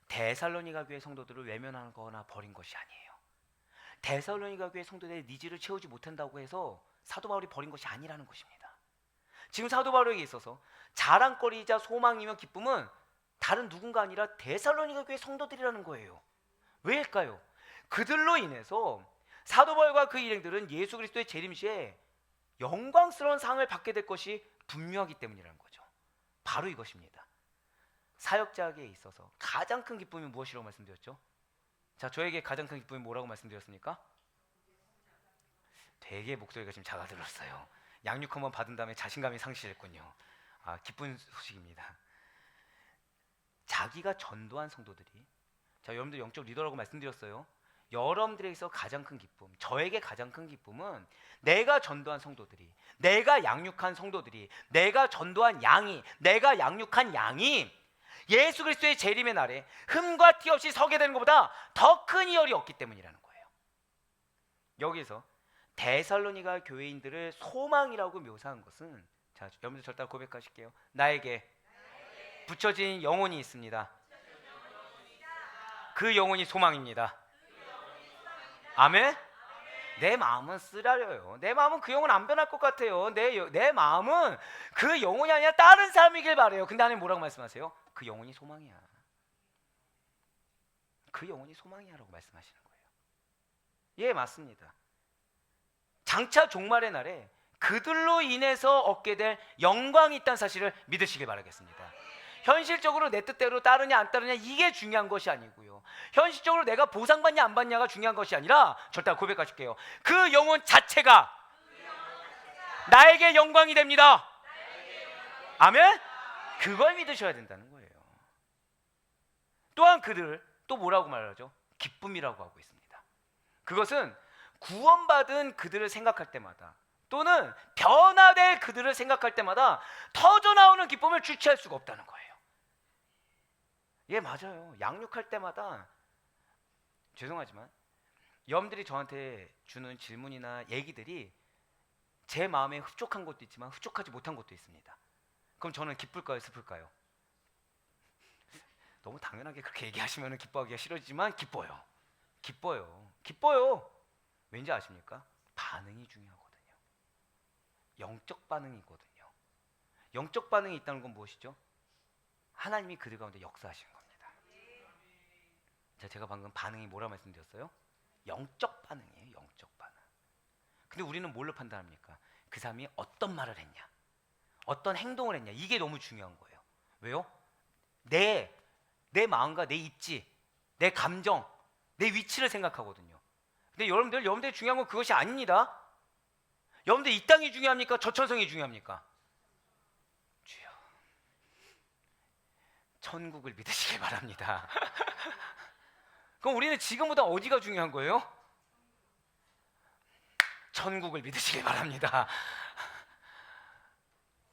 데살로니가 교회 성도들을 외면하거나 버린 것이 아니에요. 데살로니가 교회 성도들의 니즈를 채우지 못한다고 해서 사도 바울이 버린 것이 아니라는 것입니다. 지금 사도 바울에게 있어서 자랑거리이자 소망이며 기쁨은 다른 누군가 아니라 데살로니가 교회 성도들이라는 거예요. 왜일까요? 그들로 인해서 사도 바울과 그 일행들은 예수 그리스도의 재림시에 영광스러운 상을 받게 될 것이 분명하기 때문이라는 거죠. 바로 이것입니다. 사역자에게 있어서 가장 큰 기쁨이 무엇이라고 말씀드렸죠? 자, 저에게 가장 큰 기쁨이 뭐라고 말씀드렸습니까? 되게 목소리가 지금 작아 들었어요. 양육 한번 받은 다음에 자신감이 상실했군요. 기쁜 소식입니다. 자기가 전도한 성도들이, 자, 여러분들 영적 리더라고 말씀드렸어요. 여러분들에게서 가장 큰 기쁨, 저에게 가장 큰 기쁨은 내가 전도한 성도들이, 내가 양육한 성도들이, 내가 전도한 양이, 내가 양육한 양이 예수 그리스도의 재림의 날에 흠과 티 없이 서게 되는 것보다 더 큰 이열이 없기 때문이라는 거예요. 여기서 데살로니가 교회인들을 소망이라고 묘사한 것은, 자, 여러분들 절 따라 고백하실게요. 나에게 붙여진 영혼이 있습니다. 그 영혼이 소망입니다. 아멘? 내 마음은 쓰라려요. 내 마음은 그 영혼 안 변할 것 같아요. 내 마음은 그 영혼이 아니라 다른 사람이길 바래요. 근데 하나님 뭐라고 말씀하세요? 그 영혼이 소망이야. 그 영혼이 소망이야 라고 말씀하시는 거예요. 예, 맞습니다. 장차 종말의 날에 그들로 인해서 얻게 될 영광이 있다는 사실을 믿으시길 바라겠습니다. 현실적으로 내 뜻대로 따르냐 안 따르냐 이게 중요한 것이 아니고요. 현실적으로 내가 보상받냐 안 받냐가 중요한 것이 아니라, 절대 고백하실게요. 그 영혼 자체가 나에게 영광이 됩니다. 아멘? 그걸 믿으셔야 된다는 거예요. 또한 그들을 또 뭐라고 말하죠? 기쁨이라고 하고 있습니다. 그것은 구원받은 그들을 생각할 때마다, 또는 변화될 그들을 생각할 때마다 터져나오는 기쁨을 주체할 수가 없다는 거예요. 예, 맞아요. 양육할 때마다, 죄송하지만 여러분들이 저한테 주는 질문이나 얘기들이 제 마음에 흡족한 것도 있지만 흡족하지 못한 것도 있습니다. 그럼 저는 기쁠까요, 슬플까요? 너무 당연하게 그렇게 얘기하시면 기뻐하기가 싫어지지만 기뻐요. 왠지 아십니까? 반응이 중요하거든요. 영적 반응이거든요. 영적 반응이 있다는 건 무엇이죠? 하나님이 그들 가운데 역사하시는 겁니다. 자, 제가 방금 반응이 뭐라고 말씀드렸어요? 영적 반응이에요. 영적 반응. 근데 우리는 뭘로 판단합니까? 그 사람이 어떤 말을 했냐, 어떤 행동을 했냐, 이게 너무 중요한 거예요. 왜요? 내 마음과 내 입지, 내 감정, 내 위치를 생각하거든요. 근데 여러분들 중요한 건 그것이 아닙니다. 여러분들 이 땅이 중요합니까? 저천성이 중요합니까? 주여, 천국을 믿으시길 바랍니다. 그럼 우리는 지금보다 어디가 중요한 거예요? 천국을 믿으시길 바랍니다.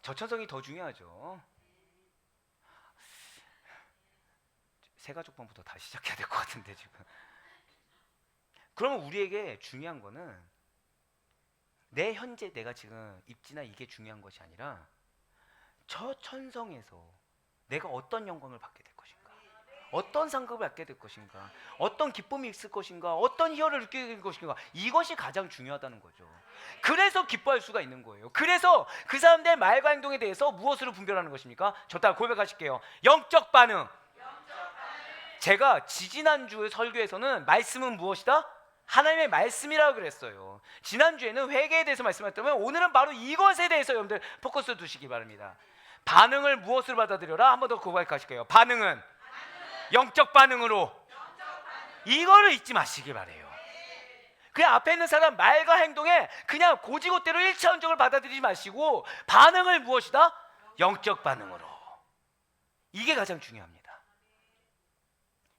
저천성이 더 중요하죠. 새가족방부터 다시 시작해야 될 것 같은데 지금. 그러면 우리에게 중요한 거는 내 현재 내가 지금 입지나 이게 중요한 것이 아니라 저 천성에서 내가 어떤 영광을 받게 될 것인가, 어떤 상급을 받게 될 것인가, 어떤 기쁨이 있을 것인가, 어떤 희열을 느끼게 될 것인가, 이것이 가장 중요하다는 거죠. 그래서 기뻐할 수가 있는 거예요. 그래서 그 사람들의 말과 행동에 대해서 무엇으로 분별하는 것입니까? 저 따라 고백하실게요. 영적 반응. 제가 지지난주 설교에서는 말씀은 무엇이다? 하나님의 말씀이라고 그랬어요. 지난주에는 회개에 대해서 말씀하셨다면 오늘은 바로 이것에 대해서 여러분들 포커스 두시기 바랍니다. 반응을 무엇으로 받아들여라? 한 번 더 고백하실게요. 반응은 영적 반응으로. 이거를 잊지 마시기 바래요. 그냥 앞에 있는 사람 말과 행동에 그냥 고지고대로 1차원적으로 받아들이지 마시고 반응을 무엇이다? 영적 반응으로. 이게 가장 중요합니다.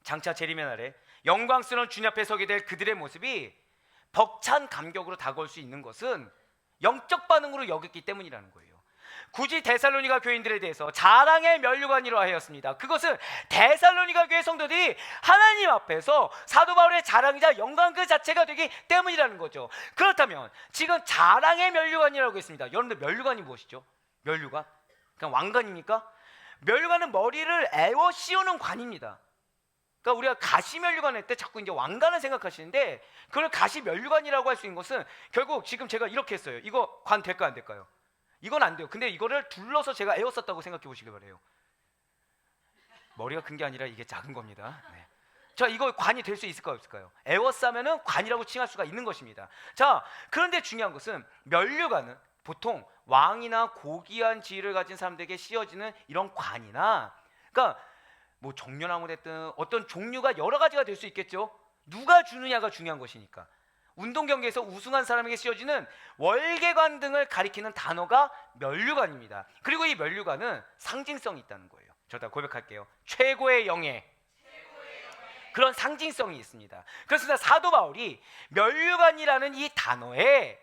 장차 재림의 날에 영광스러운 주님 앞에 서게 될 그들의 모습이 벅찬 감격으로 다가올 수 있는 것은 영적 반응으로 여겼기 때문이라는 거예요. 굳이 데살로니가 교인들에 대해서 자랑의 면류관이라 하였습니다. 그것은 데살로니가 교회 성도들이 하나님 앞에서 사도 바울의 자랑이자 영광 그 자체가 되기 때문이라는 거죠. 그렇다면 지금 자랑의 면류관이라고 했습니다. 여러분들 면류관이 무엇이죠? 면류관? 그냥 왕관입니까? 면류관은 머리를 에워 씌우는 관입니다. 그러니까 우리가 가시면류관 할 때 자꾸 이제 왕관을 생각하시는데 그걸 가시면류관이라고 할 수 있는 것은 결국 지금 제가 이렇게 했어요. 이거 관 될까요, 안 될까요? 이건 안 돼요. 근데 이거를 둘러서 제가 에워쌌다고 생각해 보시길 바래요. 머리가 큰 게 아니라 이게 작은 겁니다. 네. 자, 이거 관이 될 수 있을까요, 없을까요? 에워싸면은 관이라고 칭할 수가 있는 것입니다. 자, 그런데 중요한 것은 면류관은 보통 왕이나 고귀한 지위를 가진 사람들에게 씌워지는 이런 관이나, 그러니까 뭐 종려나무 됐든 어떤 종류가 여러 가지가 될 수 있겠죠. 누가 주느냐가 중요한 것이니까. 운동 경기에서 우승한 사람에게 씌워지는 월계관 등을 가리키는 단어가 면류관입니다. 그리고 이 면류관은 상징성이 있다는 거예요. 저다 고백할게요. 최고의 영예. 그런 상징성이 있습니다. 그래서 사도 바울이 면류관이라는 이 단어에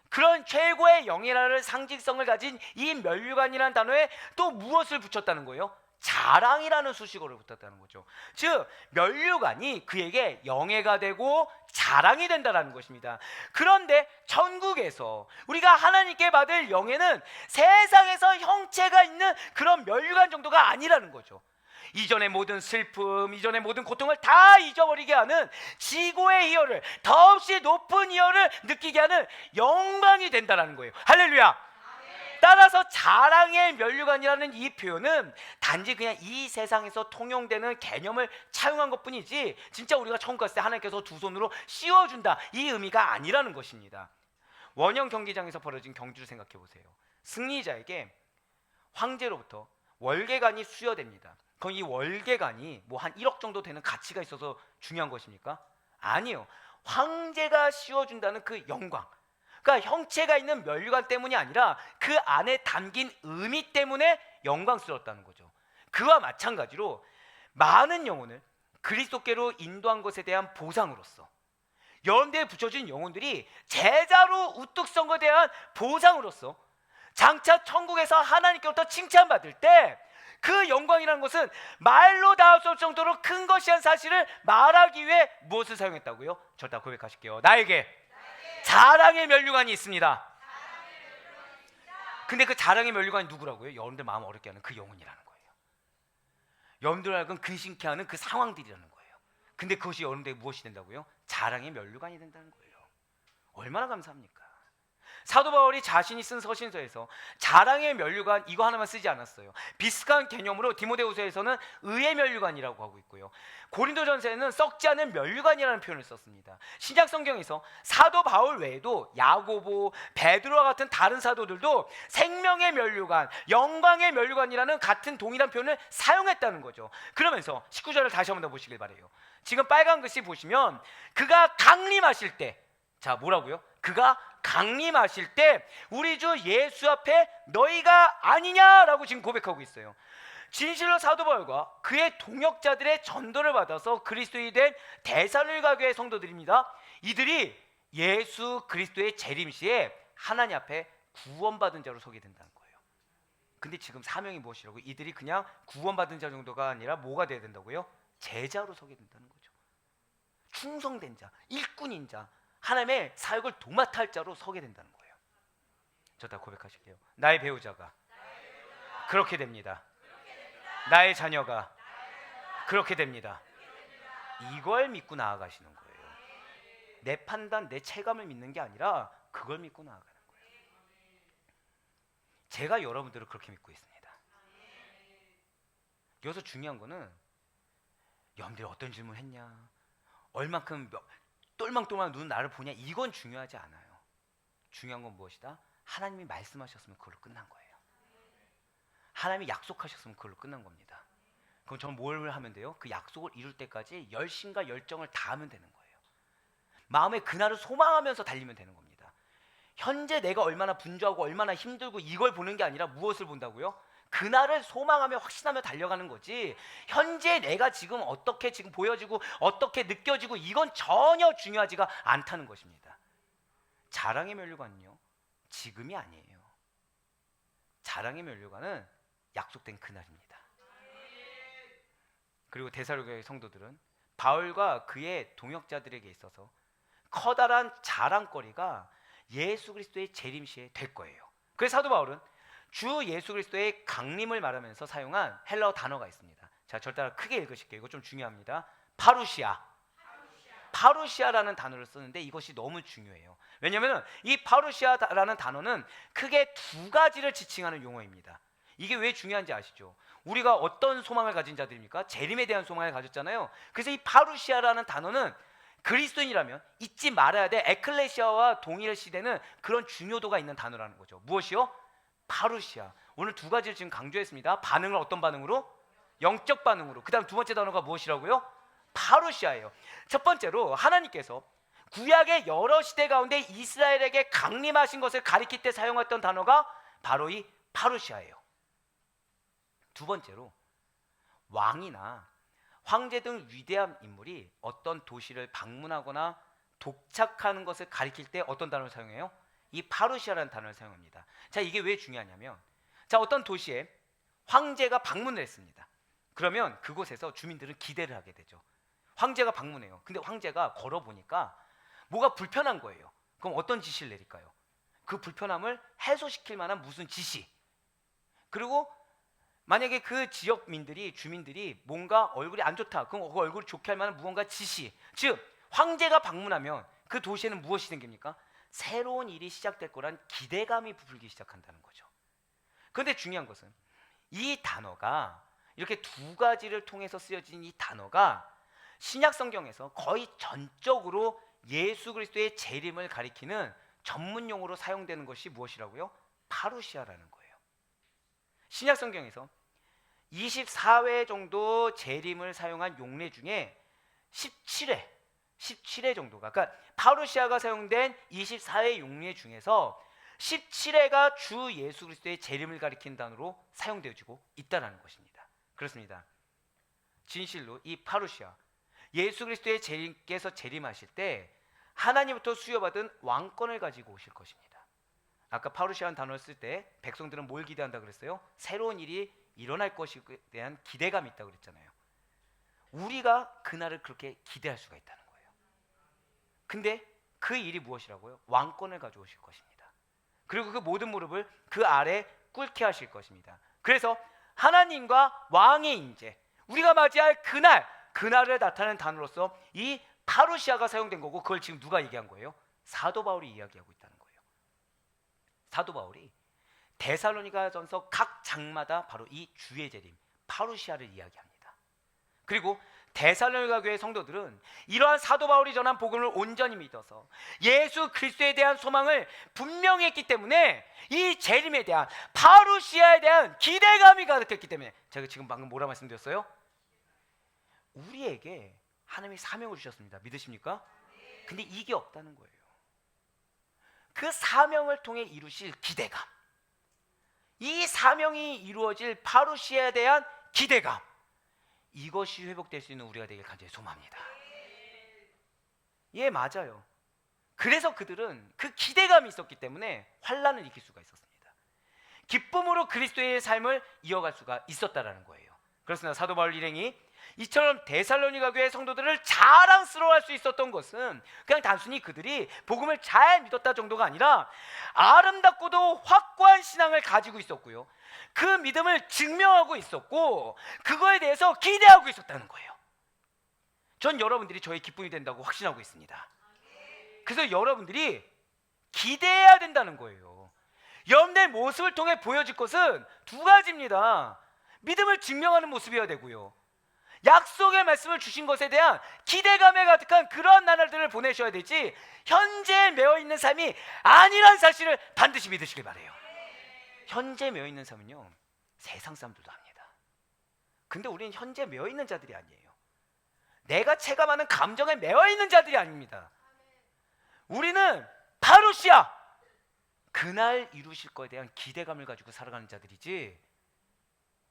그런 최고의 영예라는 상징성을 가진 이 면류관이라는 단어에 또 무엇을 붙였다는 거예요? 자랑이라는 수식어를 붙였다는 거죠. 즉 면류관이 그에게 영예가 되고 자랑이 된다는 것입니다. 그런데 천국에서 우리가 하나님께 받을 영예는 세상에서 형체가 있는 그런 면류관 정도가 아니라는 거죠. 이전의 모든 슬픔, 이전의 모든 고통을 다 잊어버리게 하는 지고의 희열을, 더없이 높은 희열을 느끼게 하는 영광이 된다는 거예요. 할렐루야. 따라서 자랑의 면류관이라는 이 표현은 단지 그냥 이 세상에서 통용되는 개념을 차용한 것뿐이지 진짜 우리가 천국 갔을 때 하나님께서 두 손으로 씌워준다, 이 의미가 아니라는 것입니다. 원형 경기장에서 벌어진 경주를 생각해 보세요. 승리자에게 황제로부터 월계관이 수여됩니다. 그럼 이 월계관이 뭐 한 1억 정도 되는 가치가 있어서 중요한 것입니까? 아니요. 황제가 씌워준다는 그 영광, 그러니까 형체가 있는 면류관 때문이 아니라 그 안에 담긴 의미 때문에 영광스러웠다는 거죠. 그와 마찬가지로 많은 영혼을 그리스도께로 인도한 것에 대한 보상으로서, 여러분들에 붙여진 영혼들이 제자로 우뚝 선 것에 대한 보상으로서 장차 천국에서 하나님께로부터 칭찬받을 때 그 영광이라는 것은 말로 닿을 수 없을 정도로 큰 것이란 사실을 말하기 위해 무엇을 사용했다고요? 저 다 고백하실게요. 나에게 자랑의 면류관이 있습니다. 근데 그 자랑의 면류관이 누구라고요? 여러분들 마음 어렵게 하는 그 영혼이라는 거예요. 여러분들 알고 근심케 하는 그 상황들이라는 거예요. 근데 그것이 여러분들에게 무엇이 된다고요? 자랑의 면류관이 된다는 거예요. 얼마나 감사합니까? 사도 바울이 자신이 쓴 서신서에서 자랑의 면류관 이거 하나만 쓰지 않았어요. 비슷한 개념으로 디모데후서에서는 의의 면류관이라고 하고 있고요. 고린도전서에는 썩지 않은 면류관이라는 표현을 썼습니다. 신약 성경에서 사도 바울 외에도 야고보, 베드로와 같은 다른 사도들도 생명의 면류관, 영광의 면류관이라는 같은 동일한 표현을 사용했다는 거죠. 그러면서 19절을 다시 한번 더 보시길 바래요. 지금 빨간 글씨 보시면 그가 강림하실 때, 자 뭐라고요? 그가 강림하실 때 우리 주 예수 앞에 너희가 아니냐라고 지금 고백하고 있어요. 진실로 사도 바울과 그의 동역자들의 전도를 받아서 그리스도인이 된 데살로니가 교회 성도들입니다. 이들이 예수 그리스도의 재림 시에 하나님 앞에 구원받은 자로 서게 된다는 거예요. 근데 지금 사명이 무엇이라고? 이들이 그냥 구원받은 자 정도가 아니라 뭐가 돼야 된다고요? 제자로 서게 된다는 거죠. 충성된 자, 일꾼인 자, 하나님의 사역을 도맡을 자로 서게 된다는 거예요. 저 다 고백하실게요. 나의 배우자가 그렇게 됩니다. 나의 자녀가 그렇게 됩니다. 이걸 믿고 나아가시는 거예요. 내 판단, 내 체감을 믿는 게 아니라 그걸 믿고 나아가는 거예요. 제가 여러분들을 그렇게 믿고 있습니다. 여기서 중요한 거는 여러분들이 어떤 질문 했냐, 얼만큼 똘망똘망 눈 나를 보냐, 이건 중요하지 않아요. 중요한 건 무엇이다? 하나님이 말씀하셨으면 그걸로 끝난 거예요. 하나님이 약속하셨으면 그걸로 끝난 겁니다. 그럼 저는 뭘 하면 돼요? 그 약속을 이룰 때까지 열심과 열정을 다하면 되는 거예요. 마음에 그날을 소망하면서 달리면 되는 겁니다. 현재 내가 얼마나 분주하고 얼마나 힘들고 이걸 보는 게 아니라 무엇을 본다고요? 그날을 소망하며 확신하며 달려가는 거지, 현재 내가 지금 어떻게 지금 보여지고 어떻게 느껴지고 이건 전혀 중요하지가 않다는 것입니다. 자랑의 면류관은요, 지금이 아니에요. 자랑의 면류관은 약속된 그날입니다. 그리고 데살로니가 성도들은 바울과 그의 동역자들에게 있어서 커다란 자랑거리가 예수 그리스도의 재림 시에 될 거예요. 그래서 사도 바울은 주 예수 그리스도의 강림을 말하면서 사용한 헬라어 단어가 있습니다. 자, 절 따라 크게 읽으실게요. 이거 좀 중요합니다. 파루시아. 파루시아라는 단어를 쓰는데 이것이 너무 중요해요. 왜냐하면 이 파루시아라는 단어는 크게 두 가지를 지칭하는 용어입니다. 이게 왜 중요한지 아시죠? 우리가 어떤 소망을 가진 자들입니까? 재림에 대한 소망을 가졌잖아요. 그래서 이 파루시아라는 단어는 그리스도인이라면 잊지 말아야 돼. 에클레시아와 동일시되는 그런 중요도가 있는 단어라는 거죠. 무엇이요? 파루시아. 오늘 두 가지를 지금 강조했습니다. 반응을 어떤 반응으로? 영적 반응으로. 그 다음 두 번째 단어가 무엇이라고요? 파루시아예요. 첫 번째로 하나님께서 구약의 여러 시대 가운데 이스라엘에게 강림하신 것을 가리킬 때 사용했던 단어가 바로 이 파루시아예요. 두 번째로 왕이나 황제 등 위대한 인물이 어떤 도시를 방문하거나 독착하는 것을 가리킬 때 어떤 단어를 사용해요? 이 파루시아라는 단어를 사용합니다. 자, 이게 왜 중요하냐면, 자, 어떤 도시에 황제가 방문을 했습니다. 그러면 그곳에서 주민들은 기대를 하게 되죠. 황제가 방문해요. 근데 황제가 걸어보니까 뭐가 불편한 거예요. 그럼 어떤 지시를 내릴까요? 그 불편함을 해소시킬 만한 무슨 지시, 그리고 만약에 그 지역민들이, 주민들이 뭔가 얼굴이 안 좋다, 그럼 그 얼굴이 좋게 할 만한 무언가 지시, 즉 황제가 방문하면 그 도시에는 무엇이 생깁니까? 새로운 일이 시작될 거란 기대감이 부풀기 시작한다는 거죠. 그런데 중요한 것은 이 단어가, 이렇게 두 가지를 통해서 쓰여진 이 단어가 신약 성경에서 거의 전적으로 예수 그리스도의 재림을 가리키는 전문 용어로 사용되는 것이 무엇이라고요? 파루시아라는 거예요. 신약 성경에서 24회 정도 재림을 사용한 용례 중에 17회 정도가, 그러니까 파루시아가 사용된 24회 용례 중에서 17회가 주 예수 그리스도의 재림을 가리키는 단어로 사용되어지고 있다는 것입니다. 그렇습니다. 진실로 이 파루시아, 예수 그리스도의 재림께서 재림하실 때 하나님부터 수여받은 왕권을 가지고 오실 것입니다. 아까 파루시아라는 단어를 쓸 때 백성들은 뭘 기대한다 그랬어요? 새로운 일이 일어날 것에 대한 기대감이 있다고 그랬잖아요. 우리가 그날을 그렇게 기대할 수가 있다는 거예요. 근데 그 일이 무엇이라고요? 왕권을 가져오실 것입니다. 그리고 그 모든 무릎을 그 아래 꿇게 하실 것입니다. 그래서 하나님과 왕의 인재, 우리가 맞이할 그날을 나타내는 단어로서 이 파루시아가 사용된 거고, 그걸 지금 누가 얘기한 거예요? 사도 바울이 이야기하고 있다는 거예요. 사도 바울이 데살로니가전서 각 장마다 바로 이 주의 재림 파루시아를 이야기합니다. 그리고 데살로니가 교회 성도들은 이러한 사도 바울이 전한 복음을 온전히 믿어서 예수 그리스도에 대한 소망을 분명히 했기 때문에 이 재림에 대한 파루시아에 대한 기대감이 가득했기 때문에, 제가 지금 방금 뭐라 말씀드렸어요? 우리에게 하나님이 사명을 주셨습니다. 믿으십니까? 근데 이게 없다는 거예요. 그 사명을 통해 이루실 기대감, 이 사명이 이루어질 파루시아에 대한 기대감, 이것이 회복될 수 있는 우리가 되길 간절히 소망합니다. 예, 맞아요. 그래서 그들은 그 기대감이 있었기 때문에 환난을 이길 수가 있었습니다. 기쁨으로 그리스도의 삶을 이어갈 수가 있었다라는 거예요. 그렇습니다. 사도 바울 일행이 이처럼 데살로니가 교회 성도들을 자랑스러워할 수 있었던 것은 그냥 단순히 그들이 복음을 잘 믿었다 정도가 아니라 아름답고도 확고한 신앙을 가지고 있었고요, 그 믿음을 증명하고 있었고 그거에 대해서 기대하고 있었다는 거예요. 전 여러분들이 저의 기쁨이 된다고 확신하고 있습니다. 그래서 여러분들이 기대해야 된다는 거예요. 여러분들의 모습을 통해 보여질 것은 두 가지입니다. 믿음을 증명하는 모습이어야 되고요, 약속의 말씀을 주신 것에 대한 기대감에 가득한 그러한 나날들을 보내셔야 되지, 현재에 매어있는 삶이 아니란 사실을 반드시 믿으시길 바라요. 현재 매어있는 삶은요, 세상 사람들도 합니다. 근데 우리는 현재 매어있는 자들이 아니에요. 내가 체감하는 감정에 매어있는 자들이 아닙니다. 우리는 파루시아, 그날 이루실 것에 대한 기대감을 가지고 살아가는 자들이지,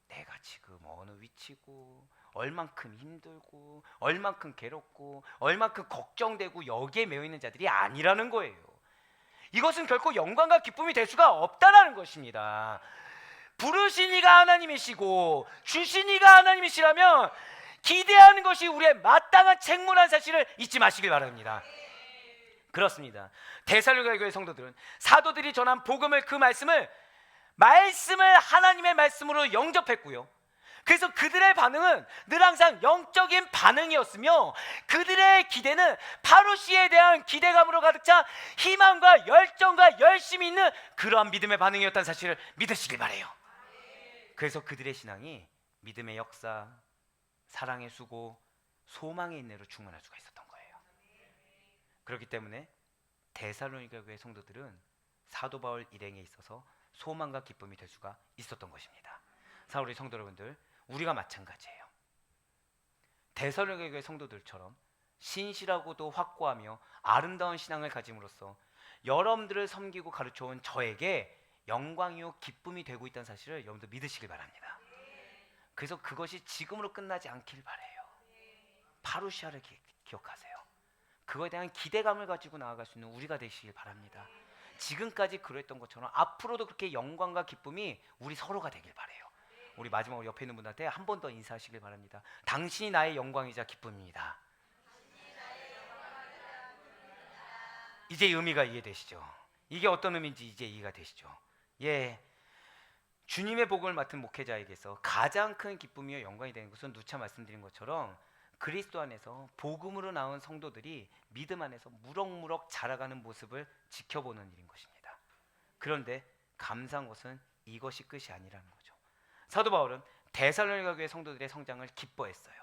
내가 지금 어느 위치고 얼만큼 힘들고 얼만큼 괴롭고 얼만큼 걱정되고 여기에 매여있는 자들이 아니라는 거예요. 이것은 결코 영광과 기쁨이 될 수가 없다라는 것입니다. 부르신 이가 하나님이시고 주신 이가 하나님이시라면 기대하는 것이 우리의 마땅한 책무라는 사실을 잊지 마시길 바랍니다. 그렇습니다. 데살로니가 교회 성도들은 사도들이 전한 복음을, 그 말씀을 하나님의 말씀으로 영접했고요, 그래서 그들의 반응은 늘 항상 영적인 반응이었으며 그들의 기대는 파루시아에 대한 기대감으로 가득 차 희망과 열정과 열심이 있는 그러한 믿음의 반응이었다는 사실을 믿으시길 바라요. 그래서 그들의 신앙이 믿음의 역사, 사랑의 수고, 소망의 인내로 충만할 수가 있었던 거예요. 그렇기 때문에 데살로니가 교회 성도들은 사도 바울 일행에 있어서 소망과 기쁨이 될 수가 있었던 것입니다. 사랑하는 성도 여러분들, 우리가 마찬가지예요. 데살로니가 교회 성도들처럼 신실하고도 확고하며 아름다운 신앙을 가짐으로써 여러분들을 섬기고 가르쳐온 저에게 영광이요 기쁨이 되고 있다는 사실을 여러분들 믿으시길 바랍니다. 그래서 그것이 지금으로 끝나지 않길 바라요. 파루시아를 기억하세요. 그거에 대한 기대감을 가지고 나아갈 수 있는 우리가 되시길 바랍니다. 지금까지 그랬던 것처럼 앞으로도 그렇게 영광과 기쁨이 우리 서로가 되길 바라요. 우리 마지막으로 옆에 있는 분한테 한 번 더 인사하시길 바랍니다. 당신이 나의 영광이자 기쁨입니다. 이제 의미가 이해되시죠? 이게 어떤 의미인지 이제 이해가 되시죠? 예, 주님의 복음을 맡은 목회자에게서 가장 큰 기쁨이요 영광이 되는 것은 누차 말씀드린 것처럼 그리스도 안에서 복음으로 나온 성도들이 믿음 안에서 무럭무럭 자라가는 모습을 지켜보는 일인 것입니다. 그런데 감사한 것은 이것이 끝이 아니라는 거죠. 사도 바울은 데살로니가 교회 성도들의 성장을 기뻐했어요.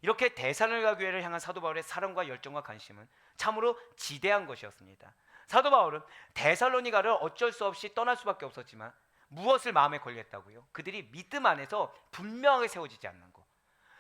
이렇게 데살로니가 교회를 향한 사도 바울의 사랑과 열정과 관심은 참으로 지대한 것이었습니다. 사도 바울은 데살로니가를 어쩔 수 없이 떠날 수밖에 없었지만 무엇을 마음에 걸렸다고요? 그들이 믿음 안에서 분명하게 세워지지 않는 것.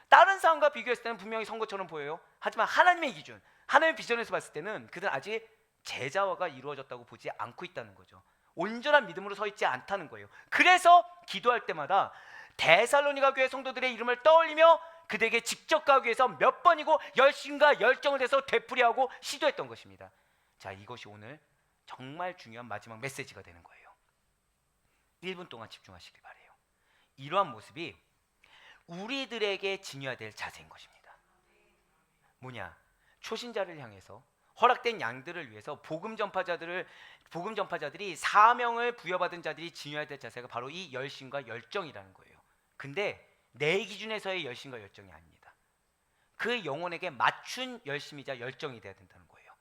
다른 사람과 비교했을 때는 분명히 선 것처럼 보여요. 하지만 하나님의 기준, 하나님의 비전에서 봤을 때는 그들은 아직 제자화가 이루어졌다고 보지 않고 있다는 거죠. 온전한 믿음으로 서 있지 않다는 거예요. 그래서 기도할 때마다 데살로니가 교회 성도들의 이름을 떠올리며 그들에게 직접 가기 위해서 몇 번이고 열심과 열정을 내서 되풀이하고 시도했던 것입니다. 자, 이것이 오늘 정말 중요한 마지막 메시지가 되는 거예요. 1분 동안 집중하시길 바라요. 이러한 모습이 우리들에게 지녀야 될 자세인 것입니다. 뭐냐? 초신자를 향해서 허락된 양들을 위해서 복음 전파자들이 사명을 부여받은 자들이 지녀야 될 자세가 바로 이 열심과 열정이라는 거예요. 근데 내 기준에서의 열심과 열정이 아닙니다. 그 영혼에게 맞춘 열심이자 열정이 돼야 된다는 거예요.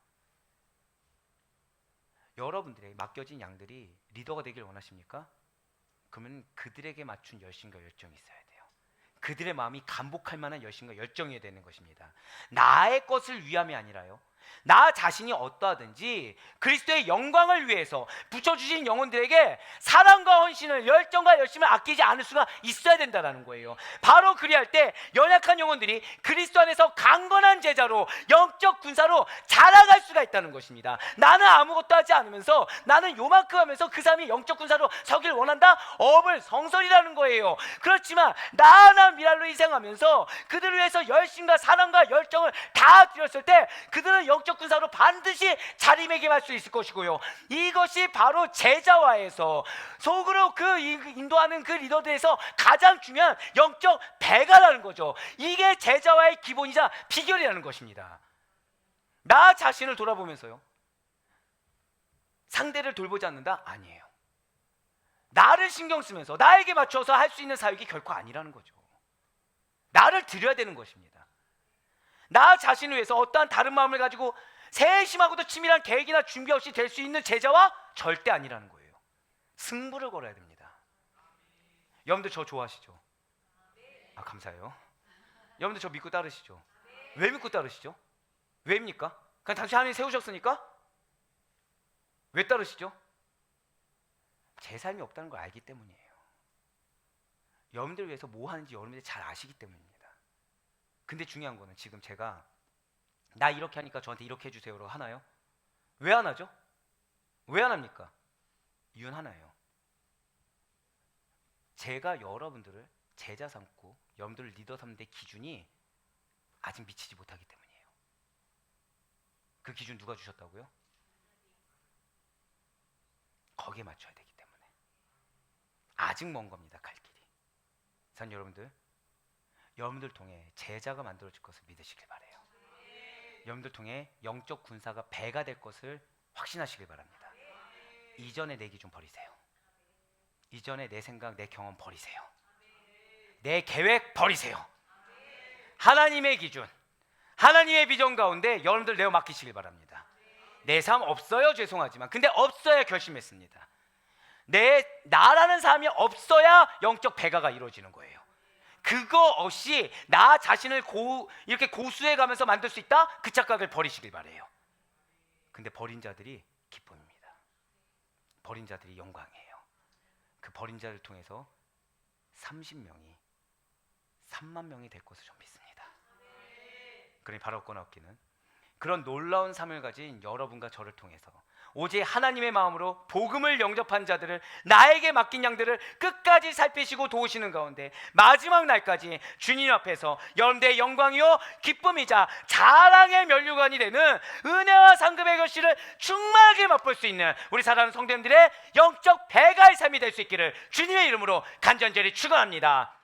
여러분들에게 맡겨진 양들이 리더가 되길 원하십니까? 그러면 그들에게 맞춘 열심과 열정이 있어야 돼요. 그들의 마음이 감복할 만한 열심과 열정이 되는 것입니다. 나의 것을 위함이 아니라요, 나 자신이 어떠하든지 그리스도의 영광을 위해서 붙여주신 영혼들에게 사랑과 헌신을, 열정과 열심을 아끼지 않을 수가 있어야 된다는 거예요. 바로 그리할 때 연약한 영혼들이 그리스도 안에서 강건한 제자로, 영적 군사로 자라갈 수가 있다는 것입니다. 나는 아무것도 하지 않으면서, 나는 요만큼 하면서 그 사람이 영적 군사로 서길 원한다? 어불성설이라는 거예요. 그렇지만 나 하나 미랄로 희생하면서 그들을 위해서 열심과 사랑과 열정을 다 드렸을 때 그들은 영적 군사로 반드시 자리매김할 수 있을 것이고요. 이것이 바로 제자화에서 속으로 그 인도하는 그 리더들에서 가장 중요한 영적 배가라는 거죠. 이게 제자화의 기본이자 비결이라는 것입니다. 나 자신을 돌아보면서요, 상대를 돌보지 않는다? 아니에요. 나를 신경 쓰면서 나에게 맞춰서 할 수 있는 사역이 결코 아니라는 거죠. 나를 드려야 되는 것입니다. 나 자신을 위해서 어떠한 다른 마음을 가지고 세심하고도 치밀한 계획이나 준비 없이 될 수 있는 제자와 절대 아니라는 거예요. 승부를 걸어야 됩니다. 여러분들 저 좋아하시죠? 아, 감사해요. 여러분들 저 믿고 따르시죠? 왜 믿고 따르시죠? 왜입니까? 그냥 당신 하나님 세우셨으니까? 왜 따르시죠? 제 삶이 없다는 걸 알기 때문이에요. 여러분들 위해서 뭐 하는지 여러분들이 잘 아시기 때문입니다. 근데 중요한 거는 지금 제가 나 이렇게 하니까 저한테 이렇게 해주세요라고 하나요? 왜 안 하죠? 왜 안 합니까? 이유는 하나예요. 제가 여러분들을 제자 삼고 여러분들을 리더 삼는 데 기준이 아직 미치지 못하기 때문이에요. 그 기준 누가 주셨다고요? 거기에 맞춰야 되기 때문에 아직 먼 겁니다. 갈 길이. 전 여러분들 통해 제자가 만들어질 것을 믿으시길 바래요. 여러분들 통해 영적 군사가 배가 될 것을 확신하시길 바랍니다. 이전에 내 기준 버리세요. 이전에 내 생각, 내 경험 버리세요. 내 계획 버리세요. 하나님의 기준, 하나님의 비전 가운데 여러분들 내어 맡기시길 바랍니다. 내 삶 없어요? 죄송하지만 근데 없어야 결심했습니다. 나라는 삶이 없어야 영적 배가가 이루어지는 거예요. 그거 없이 나 자신을 이렇게 고수해 가면서 만들 수 있다? 그 착각을 버리시길 바래요. 근데 버린 자들이 기쁨입니다. 버린 자들이 영광이에요. 그 버린 자를 통해서 30명이 3만 명이 될 것을 좀 믿습니다. 그러니 바로 얻기는 그런 놀라운 삶을 가진 여러분과 저를 통해서 오직 하나님의 마음으로 복음을 영접한 자들을, 나에게 맡긴 양들을 끝까지 살피시고 도우시는 가운데 마지막 날까지 주님 앞에서 여러분들의 영광이요 기쁨이자 자랑의 면류관이 되는 은혜와 상급의 결실을 충만하게 맛볼 수 있는 우리 사랑하는 성도님들의 영적 배가의 삶이 될 수 있기를 주님의 이름으로 간절히 축원합니다.